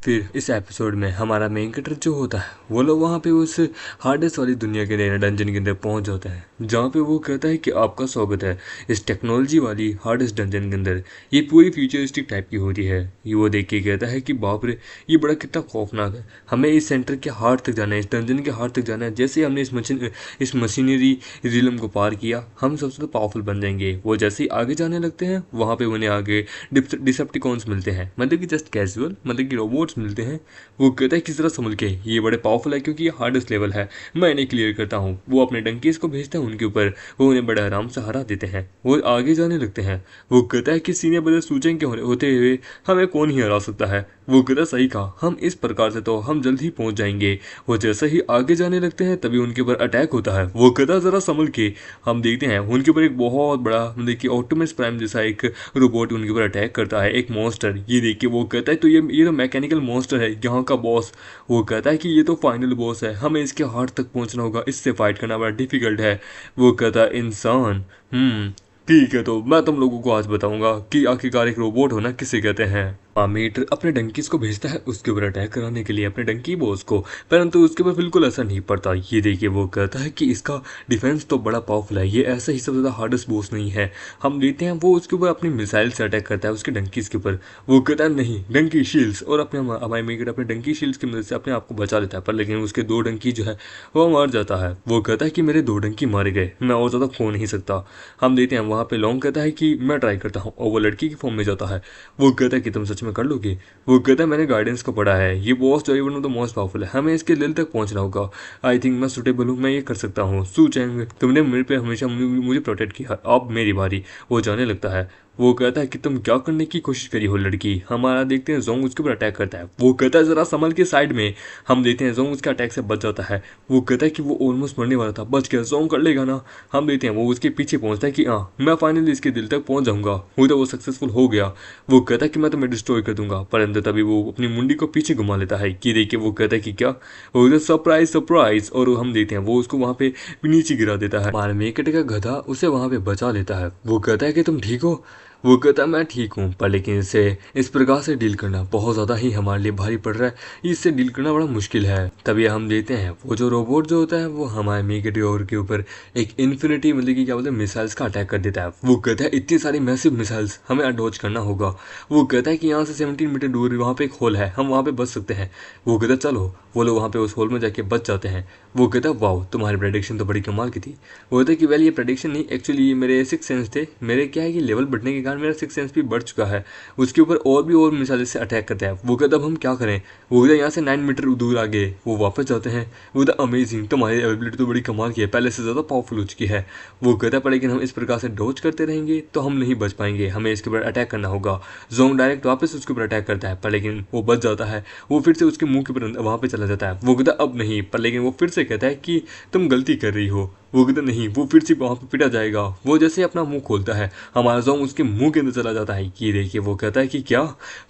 फिर इस एपिसोड में हमारा मेन कैरेक्टर जो होता है वो लोग वहाँ पे उस हार्डेस्ट वाली दुनिया के डंजन के अंदर पहुँच जाता है, जहाँ पे वो कहता है कि आपका स्वागत है इस टेक्नोलॉजी वाली हार्डेस्ट डंजन के अंदर। ये पूरी फ्यूचरिस्टिक टाइप की होती है। ये वो देख के कहता है कि बाप रे, ये बड़ा कितना खौफनाक है। हमें इस सेंटर के हार्ट तक जाना है, इस डंजन के हार्ट तक जाना है। जैसे ही हमने इस मशीनरी रिलम को पार किया, हम सबसे ज़्यादा पावरफुल बन जाएंगे। वो जैसे ही आगे जाने लगते हैं, वहाँ पे उन्हें आगे डिसेप्टिकॉन्स मिलते हैं, मतलब कि जस्ट कैजुअल, मतलब कि रोबोट्स मिलते हैं। वो कहता है किस तरह संभल के, ये बड़े पावरफुल है क्योंकि ये हार्डेस्ट लेवल है, मैं इन्हें क्लियर करता हूँ। वो अपने डंकीज को भेजता है उनके ऊपर, वो उन्हें बड़े आराम से हरा देते हैं। वो आगे जाने लगते हैं। वो कहता है कि सीनियर ब्रदर सूचें के होते हुए हमें कौन ही हरा सकता है। वो कहता सही कहा, हम इस प्रकार से तो हम जल्द ही पहुंच जाएंगे। वो जैसे ही आगे जाने लगते हैं तभी उनके ऊपर अटैक होता है। वो कहता जरा संभल के। हम देखते हैं उनके ऊपर एक बहुत बड़ा, मतलब कि ऑप्टिमस प्राइम जैसा एक रोबोट उनके ऊपर अटैक करता है, एक मॉन्स्टर। ये देख के वो कहता है तो ये तो मैकेनिकल मॉन्स्टर है यहाँ का बॉस। वो कहता है कि ये तो फाइनल बॉस है, हमें इसके हार्ट तक पहुंचना होगा, इससे फाइट करना बड़ा डिफिकल्ट है। वो कहता है इंसान, ठीक है, तो मैं तुम लोगों को आज बताऊंगा कि आखिरकार एक रोबोट होना किसे कहते हैं। मीटर अपने डंकीज को भेजता है उसके ऊपर अटैक कराने के लिए, अपने डंकी बॉस को, परंतु उसके ऊपर बिल्कुल असर नहीं पड़ता। ये देखिए वो कहता है कि इसका डिफेंस तो बड़ा पावरफुल है, ये ऐसा ही सबसे ज़्यादा हार्डेस्ट बॉस नहीं है। हम देखते हैं वो उसके ऊपर अपनी मिसाइल से अटैक करता है उसके डंकीज के ऊपर। वो कहता है नहीं, डंकी शील्ड्स, और अपने हमारे मेकर अपने डंकी शील्ड्स की मदद से अपने आप को बचा लेता है, पर लेकिन उसके दो डंकी जो है वो मर जाता है। वो कहता है कि मेरे दो डंकी मारे गए, मैं और ज़्यादा खो नहीं सकता। हम देखते हैं वहाँ पे लॉन्ग कहता है कि मैं ट्राई करता हूँ, और वो लड़की की फॉर्म में जाता है। वो कहता है कि तुम सच में कर लोगे। वो कहता है मैंने गाइडेंस को पढ़ा है, ये बॉस जो है one of the most powerful है, हमें इसके दिल तक पहुंचना होगा। आई थिंक मैं सुटेबल हूँ, मैं ये कर सकता हूँ। सू चैंग, तुमने मेरे पे हमेशा मुझे प्रोटेक्ट किया, अब मेरी बारी। वो जाने लगता है। वो कहता है कि तुम क्या करने की कोशिश करी हो लड़की। हमारा देखते हैं जोंग उसके ऊपर अटैक करता है। वो कहता है जरा संभल के साइड में। हम देखते हैं जोंग उसके अटैक से बच जाता है। वो कहता है कि वो ऑलमोस्ट मरने वाला था, बच गया, जोंग कर लेगा ना। हम देखते हैं वो उसके पीछे पहुंचता है कि हाँ मैं फाइनली इसके दिल तक पहुंच जाऊंगा। वो सक्सेसफुल हो गया। वो कहता है कि मैं तुम्हें डिस्ट्रॉय कर दूंगा, परंतु तभी वो अपनी मुंडी को पीछे घुमा लेता है। कि देखिए वो कहता है कि क्या, वो सरप्राइज सरप्राइज, और हम देखते हैं वो उसको वहां पे नीचे गिरा देता है। हमारे मेकट का गधा उसे वहां पे बचा लेता है। वो कहता है कि तुम ठीक हो। वो कहता है मैं ठीक हूँ, पर लेकिन इसे इस प्रकार से डील करना बहुत ज़्यादा ही हमारे लिए भारी पड़ रहा है, इससे डील करना बड़ा मुश्किल है। तभी हम देखते हैं वो जो रोबोट जो होता है वो हमारे मेगाटियोर के ऊपर एक इन्फिनिटी, मतलब कि क्या बोलते हैं, मिसाइल्स का अटैक कर देता है। वो कहता है इतनी सारी मैसिव मिसाइल्स हमें अडोच करना होगा। वो कहता है कि यहाँ से 17 मीटर दूर वहाँ पे एक होल है, हम वहाँ पे बच सकते हैं। वो कहता है चलो। वो लोग वहाँ पे उस होल में जाके बच जाते हैं। वो कहता है वाह, तुम्हारी प्रेडिक्शन तो बड़ी कमाल की थी। वो कहता है कि वेल ये प्रेडिक्शन नहीं, एक्चुअली ये मेरे 6 सेंस थे। मेरे क्या है कि लेवल बढ़ने के कारण मेरा 6 सेंस भी बढ़ चुका है। उसके ऊपर और मिसाइल से अटैक करते हैं। वो कहता है अब हम क्या करें। वो कहता है यहाँ से 9 मीटर दूर आगे वो वापस जाते हैं। वो कहता है अमेजिंग, तुम्हारी एबिलिटी तो बड़ी कमाल की है, पहले से ज़्यादा पावरफुल हो चुकी है। वो कहता है पर लेकिन हम इस प्रकार से डॉज करते रहेंगे तो हम नहीं बच पाएंगे, हमें इसके ऊपर अटैक करना होगा। जोंग डायरेक्ट वापस उसके ऊपर अटैक करता है, पर लेकिन वो बच जाता है। वो फिर से उसके मुंह के ऊपर वहाँ पे चला जाता है। वो कहता है अब नहीं, पर लेकिन वो फिर से कहता है कि तुम गलती कर रही हो। वो कहता नहीं, वो फिर से वहाँ पे पिटा जाएगा। वो जैसे अपना मुंह खोलता है, हमारा जोंग उसके मुंह के अंदर चला जाता है। कि देखिए वो कहता है कि क्या।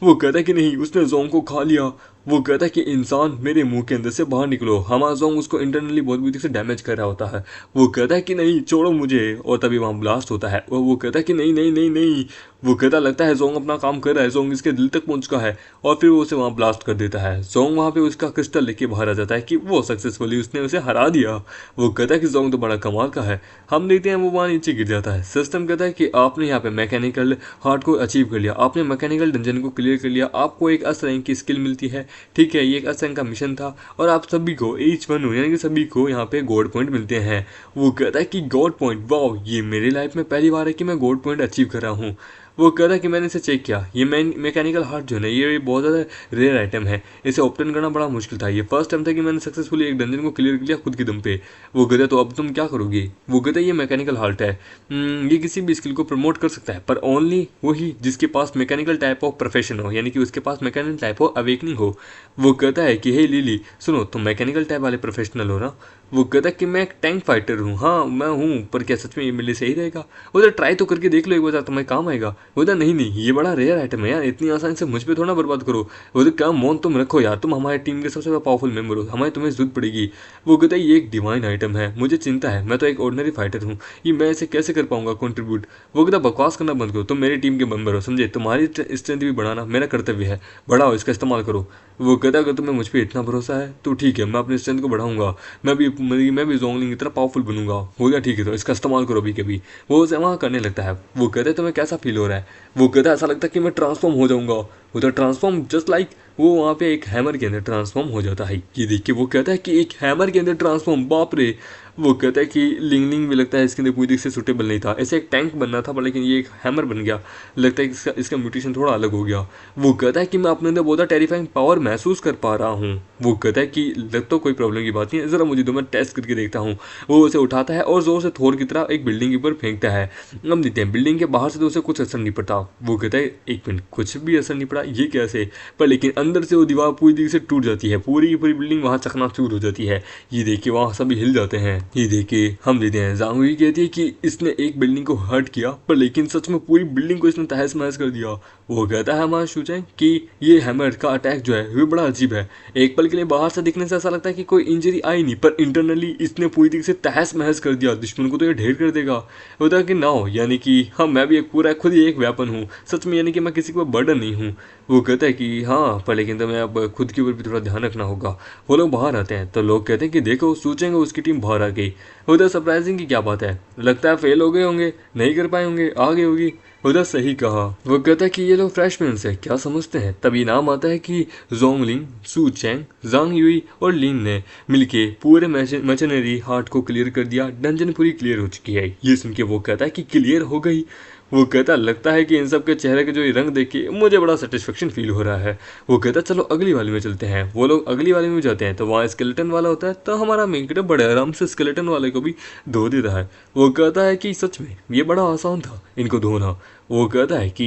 वो कहता है कि नहीं, उसने जोंग को खा लिया। वो कहता है कि इंसान मेरे मुंह के अंदर से बाहर निकलो। हमारा जोंग उसको इंटरनली बहुत बुरी से डैमेज कर रहा होता है। वो कहता है कि नहीं छोड़ो मुझे, और तभी वहाँ ब्लास्ट होता है। और वो कहता है कि नहीं नहीं नहीं नहीं। वो कहता लगता है जोंग अपना काम कर रहा है, जोंग इसके दिल तक पहुंच चुका है, और फिर वो उसे वहाँ ब्लास्ट कर देता है। जोंग वहाँ पे उसका क्रिस्टल लेके बाहर आ जाता है कि वो सक्सेसफुली उसने उसे हरा दिया। वो कहता है कि जोंग तो बड़ा कमाल का है। हम देखते हैं वो वहाँ नीचे गिर जाता है। सिस्टम कहता है कि आपने यहाँ पे मैकेनिकल हार्ट को अचीव कर लिया, आपने मैकेनिकल डंजन को क्लियर कर लिया, आपको एक एस रैंक की स्किल मिलती है। ठीक है, ये एक एस रैंक का मिशन था, और आप सभी को एच वन यानी कि सभी को यहाँ पे गोल्ड पॉइंट मिलते हैं। वो कहता है कि गॉड पॉइंट, वाओ, ये मेरी लाइफ में पहली बार है कि मैं गोल्ड पॉइंट अचीव कर रहा हूँ। वो कह रहा है कि मैंने इसे चेक किया, ये मैकेनिकल हार्ट जो है ना, ये बहुत ज़्यादा रेयर आइटम है, इसे ऑप्टेन करना बड़ा मुश्किल था। ये फर्स्ट टाइम था कि मैंने सक्सेसफुली एक डंजन को क्लियर कर लिया खुद की दम पे। वो कहता है तो अब तुम क्या करोगी। वो कहता है ये मैकेनिकल हार्ट है, ये किसी भी स्किल को प्रमोट कर सकता है, पर ओनली वही जिसके पास मैकेनिकल टाइप ऑफ प्रोफेशन हो, यानी कि उसके पास मैकेनिकल टाइप ऑफ अवेकनिंग हो। वो कहता है कि हे लिली सुनो, तुम मैकेनिकल टाइप वाले प्रोफेशनल हो ना। वो कहता है कि मैं एक टैंक फाइटर हूँ। हाँ मैं हूँ, पर क्या सच में ये मेरे लिए सही रहेगा। वो तो ट्राई तो करके देख लो एक बार, तुम्हें काम आएगा। वो तो नहीं नहीं, ये बड़ा रेयर आइटम है यार, इतनी आसानी से मुझ पे थोड़ा बर्बाद करो। वो तो क्या मौन तुम रखो यार, तुम हमारी टीम के सबसे ज़्यादा पावरफुल मेंबर हो, हमारी तुम्हें जरूरत पड़ेगी। वो कहता है ये एक डिवाइन आइटम है, मुझे चिंता है, मैं तो एक ऑर्डिनरी फाइटर हूँ, ये मैं इसे कैसे कर पाऊंगा कंट्रीब्यूट। वो कहता बकवास करना बंद करो, तुम मेरी टीम के मेंबर हो, समझे, तुम्हारी स्ट्रेंथ भी बढ़ाना मेरा कर्तव्य है, बढ़ाओ इसका इस्तेमाल करो। वो कहता है अगर तुम्हें मुझ पर इतना भरोसा है तो ठीक है, मैं अपने स्ट्रेंथ को बढ़ाऊंगा, मैं भी जोंगलिंग की तरह पावरफुल बनूंगा। हो गया ठीक है, तो इसका इस्तेमाल करो अभी कभी। वो उसे वहाँ करने लगता है। वो कहता है तुम्हें कैसा फील हो रहा है? वो कहता है ऐसा लगता है कि मैं ट्रांसफॉर्म हो जाऊंगा। वो तो ट्रांसफॉर्म जस्ट लाइक, वो वहाँ पे एक हैमर के अंदर ट्रांसफॉर्म हो जाता है। ये देख के वो कहता है कि एक हैमर के अंदर ट्रांसफॉर्म, बाप रे। वो कहता है कि लिंगलिंग भी लगता है इसके अंदर पूरी तरीके से सूटेबल नहीं था, ऐसे एक टैंक बनना था पर लेकिन ये एक हैमर बन गया। लगता है कि इसका म्यूटेशन थोड़ा अलग हो गया। वो कहता है कि मैं अपने अंदर बहुत ज़्यादा टेरिफाइंग पावर महसूस कर पा रहा हूँ। वो कहता है कि लग तो कोई प्रॉब्लम की बात नहीं है, ज़रा मुझे दो, मैं टेस्ट करके देखता हूँ। वो उसे उठाता है और जोर से थोर की तरह एक बिल्डिंग के ऊपर फेंकता है। हम देखते हैं बिल्डिंग के बाहर से तो उसे कुछ असर नहीं पड़ता। वो कहता है एक मिनट, कुछ भी असर नहीं पड़ा, ये कैसे? पर लेकिन अंदर से वो दीवार पूरी तरीके से टूट जाती है, पूरी की पूरी बिल्डिंग वहाँ चकनाचूर हो जाती है। ये देख के वहाँ सभी हिल जाते हैं। ये देख के हम देते हैं जांग हुई कहती है कि इसने एक बिल्डिंग को हर्ट किया पर लेकिन सच में पूरी बिल्डिंग को इसने तहस महस कर दिया। वो कहता है हमारा शूचैंग कि ये हैमर का अटैक जो है वो बड़ा अजीब है। एक पल के लिए बाहर से दिखने से ऐसा लगता है कि कोई इंजरी आई नहीं, पर इंटरनली इसने पूरी तरीके से तहस महस कर दिया, दुश्मन को तो ये ढेर कर देगा। होता है कि ना हो, यानी कि हाँ मैं भी एक पूरा खुद ही एक वेपन हूँ सच में, यानी कि मैं किसी को बर्डन नहीं हूँ। वो कहता है कि हाँ पर लेकिन तुम्हें अब खुद के ऊपर भी थोड़ा ध्यान रखना होगा। वो लोग बाहर आते हैं तो लोग कहते हैं कि देखो सोचेंगे उसकी टीम बाहर आ गई। उधर सरप्राइजिंग की क्या बात है, लगता है फेल हो गए होंगे, नहीं कर पाए होंगे, आ गई होगी। उधर सही कहा। वो कहता है कि ये लोग फ्रेशमैन है, क्या समझते हैं। तभी नाम आता है कि जोंगलिंग, सू चैंग, जांग युई और लिन ने मिलके पूरे मशीनरी हार्ट को क्लियर कर दिया। डंजन पूरी क्लियर हो चुकी है। ये सुन के वो कहता है कि क्लियर हो गई। वो कहता लगता है कि इन सब के चेहरे के जो ये रंग देख के मुझे बड़ा सेटिस्फेक्शन फील हो रहा है। वो कहता चलो अगली वाली में चलते हैं। वो लोग अगली वाली में जाते हैं तो वहाँ स्केलेटन वाला होता है, तो हमारा मेन कैरेक्टर बड़े आराम से स्केलेटन वाले को भी धो देता है। वो कहता है कि सच में ये बड़ा आसान था इनको धोना। वो कहता है कि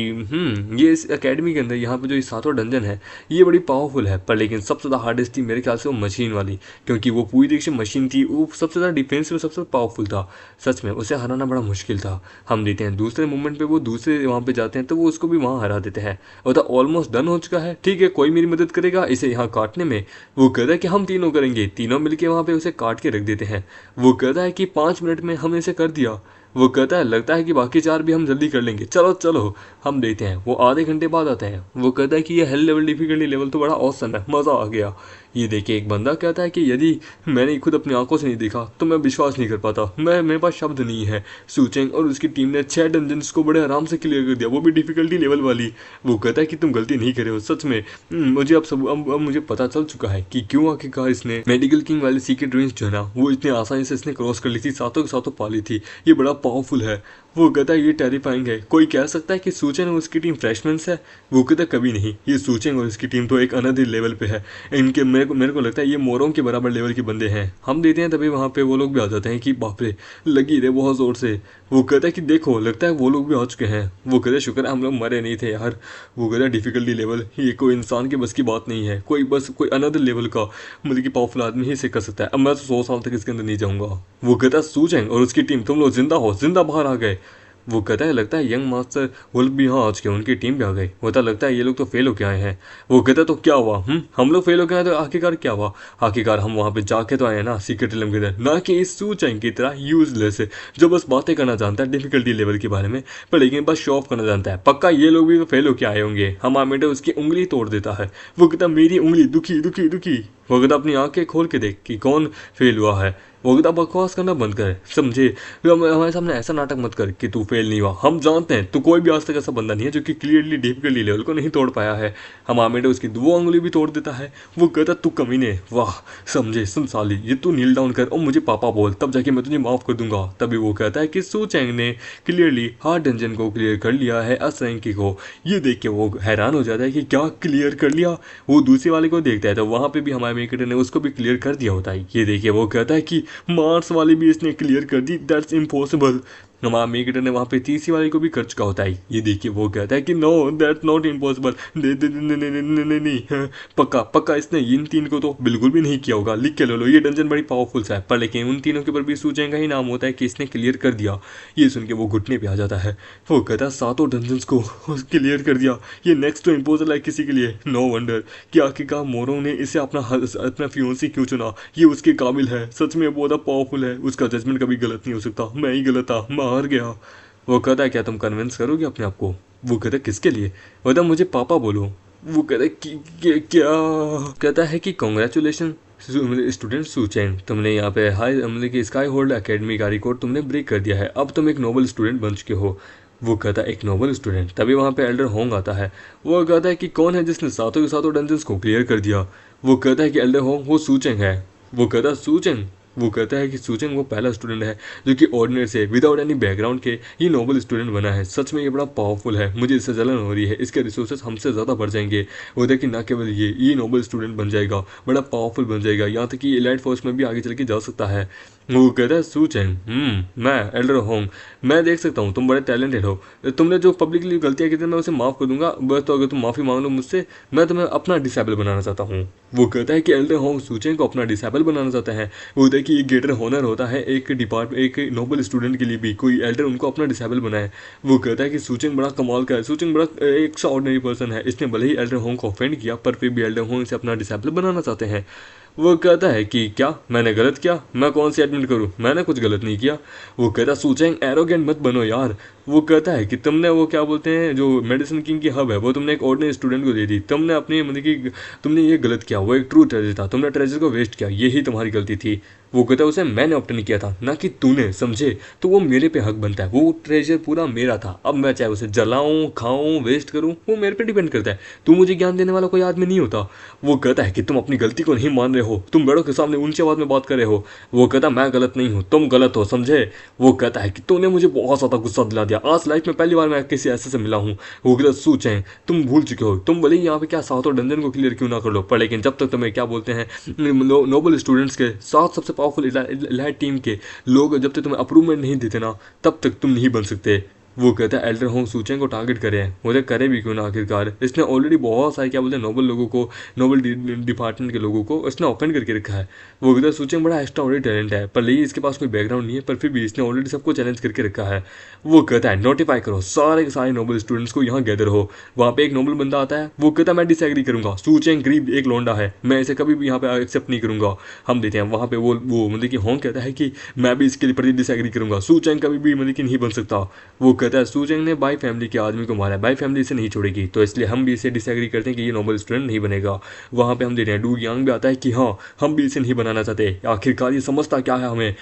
ये इस एकेडमी के अंदर यहाँ पे जो ये सातों डंजन है ये बड़ी पावरफुल है, पर लेकिन सबसे ज़्यादा हार्डेस्ट थी मेरे ख्याल से वो मशीन वाली, क्योंकि वो पूरी तरीके से मशीन थी, वो सबसे ज़्यादा डिफेंस में सबसे पावरफुल था। सच में उसे हराना बड़ा मुश्किल था। हम देते हैं दूसरे मूवमेंट पे वो दूसरे वहाँ पे जाते हैं तो वो उसको भी वहाँ हरा देते हैं। और तो ऑलमोस्ट डन हो चुका है, ठीक है कोई मेरी मदद करेगा इसे यहाँ काटने में। वो कहता है कि हम तीनों करेंगे, तीनों मिलके वहाँ पे उसे काट के रख देते हैं। वो कहता है कि 5 मिनट में हमने इसे कर दिया। वो कहता है लगता है कि बाकी 4 भी हम जल्दी कर लेंगे, चलो चलो। हम देखते हैं वो आधे घंटे बाद आते हैं। वो कहता है कि ये हेल लेवल डिफिकल्टी लेवल तो बड़ा औसम है, मज़ा आ गया। ये देखिए एक बंदा कहता है कि यदि मैंने खुद अपनी आंखों से नहीं देखा तो मैं विश्वास नहीं कर पाता, मेरे पास शब्द नहीं है। सूचेंग और उसकी टीम ने 6 डंजन्स को बड़े आराम से क्लियर कर दिया, वो भी डिफिकल्टी लेवल वाली। वो कहता है कि तुम गलती नहीं करे हो सच में। मुझे अब मुझे पता चल चुका है कि क्यों आखिरकार इसने मेडिकल किंग वाली सीक्रेट रेंज जो है ना वो इतनी आसानी से इसने क्रॉस कर ली थी, सातों के सातों पाली थी। ये बड़ा पावरफुल है। वो कहता है ये टेरिफाइंग है। कोई कह सकता है कि सूचेंग और उसकी टीम फ्रेशमैन्स है। वो कहता कभी नहीं, ये सूचेंग और उसकी टीम तो एक अनदर लेवल पे है। इनके मेरे को लगता है ये मोरों के बराबर लेवल के बंदे हैं। हम देते हैं तभी वहाँ पे वो लोग भी आ जाते हैं कि बाप रे लगी रे बहुत ज़ोर से। वो कहता है कि देखो लगता है वो लोग भी आ चुके हैं। वो कहते शुक्र है हम लोग मरे नहीं थे यार। वो कहता है डिफिकल्टी लेवल ये कोई इंसान के बस की बात नहीं है, कोई अनदर लेवल का मतलब कि पावरफुल आदमी ही इसे कर सकता है। अब मैं तो 100 साल तक इसके अंदर नहीं जाऊँगा। वो कहता है सूचेंग और उसकी टीम तुम लोग जिंदा हो, जिंदा बाहर आ गए। वो कहता है लगता है यंग मास्टर वुल्फ भी यहाँ आ चुके हैं, उनकी टीम भी आ गई। होता लगता है ये लोग तो फेल होके आए हैं। वो कहता है तो क्या हुआ, हम लोग फेल होके आए तो आखिरकार क्या हुआ? आखिरकार हम वहाँ पे जाके तो आए हैं ना सीक्रेट रिलम के अंदर, ना कि इस सूचेंग की तरह यूजलेस जो बस बातें करना जानता है डिफिकल्टी लेवल के बारे में, पर लेकिन बस शो ऑफ करना जानता है। पक्का ये लोग भी तो फेल होके आए होंगे। हमारा बेटा उसकी उंगली तोड़ देता है। वो कहता मेरी उंगली दुखी दुखी दुखी। वो कहता अपनी आंखें खोल के देख कि कौन फेल हुआ है। वो कहता बकवास करना बंद कर, समझे, हमारे सामने ऐसा नाटक मत कर कि तू फेल नहीं हुआ। हम जानते हैं तू कोई भी आज तक ऐसा बंदा नहीं है जो कि क्लियरली डिफिकल्टी लेवल को नहीं तोड़ पाया है। हम आमेडे उसकी 2 उंगली भी तोड़ देता है। वो कहता तू कमीने, वाह समझे, सुन साली, ये तू नील डाउन कर और मुझे पापा बोल, तब जाके मैं तुझे माफ़ कर दूंगा। तभी वो कहता है कि सू चैंग ने क्लियरली हार्ड डंजन को क्लियर कर लिया है असरंकी को। ये देख के वो हैरान हो जाता है कि क्या क्लियर कर लिया। वो दूसरे वाले को देखता है तो वहाँ पे भी हमारे मेकर ने उसको भी क्लियर कर दिया होता है। ये देखिए वो कहता है कि मार्स वाली भी इसने क्लियर कर दी, दैट्स इम्पॉसिबल। हमारा मेकर ने वहाँ पे तीसरी वाली को भी कर चुका होता है। ये देखिए वो कहता है कि नो दैट्स नॉट इम्पॉसिबल, नहीं पक्का पक्का इसने इन 3 को तो बिल्कुल भी नहीं किया होगा, लिख के ले लो, ये डंजन बड़ी पावरफुल सा है। पर लेकिन उन तीनों के ऊपर भी सूचेंग का ही नाम होता है कि इसने क्लियर कर दिया। ये सुन के वो घुटने पे आ जाता है। वो कहता है सातों डंजन्स को क्लियर कर दिया, ये नेक्स्ट तो इम्पोजल है किसी के लिए। नो वंडर कि आखिरकार मोरों ने इसे अपना फियोंसी क्यों चुना, ये उसके काबिल है, सच में बहुत पावरफुल है, उसका जजमेंट कभी गलत नहीं हो सकता। मैं ही गलत था, मैं हार गया। वो कहता है क्या तुम कन्विंस करोगे अपने आप को? वो कहता है किसके लिए? वो कहता मुझे पापा बोलो। वो कहता है कि क्या, कहता है कि कॉन्ग्रेचुलेशन स्टूडेंट सुचेंग, तुमने यहाँ पे हाई मतलब कि स्काई होल्ड एकेडमी का रिकॉर्ड तुमने ब्रेक कर दिया है, अब तुम एक नोबल स्टूडेंट बन चुके हो। वो कहता है एक नोबल स्टूडेंट। तभी वहाँ पे एल्डर होंग आता है। वो कहता है कि कौन है जिसने सातों के सातों डंजन्स को क्लियर कर दिया। वो कहता है कि एल्डर होंग वो सुचेंग है। वो कहता है सुचेंग। वो कहता है कि सुचेंग वो पहला स्टूडेंट है जो कि ऑर्डिनरी से विदाउट एनी बैकग्राउंड के ये नोबल स्टूडेंट बना है। सच में ये बड़ा पावरफुल है, मुझे इससे जलन हो रही है, इसके रिसोर्सेज हमसे ज़्यादा बढ़ जाएंगे। वो देखिए ना केवल ये नोबल स्टूडेंट बन जाएगा, बड़ा पावरफुल बन जाएगा, यहाँ तक कि एलाइट फोर्स में भी आगे चल के जा सकता है। वो कहता है सुचेंग, मैं एल्डर होंग, मैं देख सकता हूँ तुम बड़े टैलेंटेड हो, तुमने जो पब्लिकली गलतियाँ की थी मैं उसे माफ़ कर दूंगा, बस तो अगर तुम माफ़ी मांग लो मुझसे, मैं तुम्हें अपना डिसेबल बनाना चाहता हूँ। वो कहता है कि एल्डर होंग सुचेंग को अपना डिसेबल बनाना चाहता है। वो होता है कि एक ग्रेटर होनर होता है एक नोबल स्टूडेंट के लिए भी कोई एल्डर उनको अपना डिसेबल बनाए। वो कहता है कि सुचेंग बड़ा कमाल का है, सुचेंग बड़ा एक्स्ट्रा ऑर्डिनरी पर्सन है, इसने भले ही एल्डर होंग को ऑफेंड किया पर फिर भी एल्डर होंग इसे अपना डिसेबल बनाना चाहते हैं। वो कहता है कि क्या मैंने गलत किया, मैं कौन सी एडमिट करूं, मैंने कुछ गलत नहीं किया। वो कहता सुचेंग एरोगेंट मत बनो यार। वो कहता है कि तुमने वो क्या बोलते हैं जो मेडिसिन किंग की हब है वो तुमने एक ऑर्डिनरी स्टूडेंट को दे दी, तुमने अपनी मतलब कि तुमने ये गलत किया, वो एक ट्रू ट्रेजर था, तुमने ट्रेजर को वेस्ट किया, यही तुम्हारी गलती थी। वो कहता है उसे मैंने ऑप्ट नहीं किया था ना कि तूने, समझे, तो वो मेरे पे हक बनता है, वो ट्रेजर पूरा मेरा था, अब मैं चाहे उसे जलाऊं खाऊं वेस्ट करूं वो मेरे पे डिपेंड करता है, तू मुझे ज्ञान देने वाला कोई आदमी नहीं होता। वो कहता है कि तुम अपनी गलती को नहीं मान रहे हो, तुम बड़ों के सामने ऊंची आवाज में बात कर रहे हो। वो कहता मैं गलत नहीं हूँ, तुम गलत हो, समझे। वो कहता है कि तूने मुझे बहुत ज्यादा गुस्सा दिला दिया, आज लाइफ में पहली बार मैं किसी ऐसे से मिला हूँ। वो कहता सोचें तुम भूल चुके हो, तुम भले ही यहाँ पे क्या सातों डंजन को क्लियर क्यों ना कर लो, पर लेकिन जब तक तुम्हें क्या बोलते हैं नोबल स्टूडेंट्स के साथ सबसे पावरफुल इलाइट टीम के लोग जब तक तुम्हें अप्रूवमेंट नहीं देते ना तब तक तुम नहीं बन सकते। वो कहता है एल्डर होंग सूचेंग को टारगेट करे हैं, मुझे करे भी क्यों ना, आखिरकार इसने ऑलरेडी बहुत सारे क्या बोलते हैं नोबल लोगों को, नोबल डिपार्टमेंट के लोगों को इसने ऑफेंड करके रखा है। वो कहता है सूचेंग बड़ा एक्स्ट्रा ऑर्डिनरी टैलेंट है पर लेकिन इसके पास कोई बैकग्राउंड नहीं है, पर फिर भी इसने ऑलरेडी सबको चैलेंज करके रखा है। वो कहता है नोटिफाई करो सारे के सारे नोबल स्टूडेंट्स को यहाँ गैदर हो। वहाँ पे एक नोबल बंदा आता है, वो कहता है मैं डिसएग्री करूंगा, सूचेंग गरीब एक लोंडा है, मैं इसे कभी भी यहाँ पे एक्सेप्ट नहीं करूंगा। हम देते हैं वहाँ पे वो मतलब कि होंग कहता है कि मैं भी इसके प्रति डिसएग्री करूंगा, सूचेंग कभी भी मतलब कि नहीं बन सकता। वो कहता है सूचेंग ने बाई फैमिली के आदमी को मारा है, बाई फैमिली इसे नहीं छोड़ेगी, तो इसलिए हम भी इसे डिसएग्री करते हैं कि ये नोबल स्टूडेंट नहीं बनेगा। वहाँ पे हम देते हैं डू यांग भी आता है कि हाँ हम भी इसे नहीं बनाना चाहते, आखिरकार ये समझता क्या है हमें।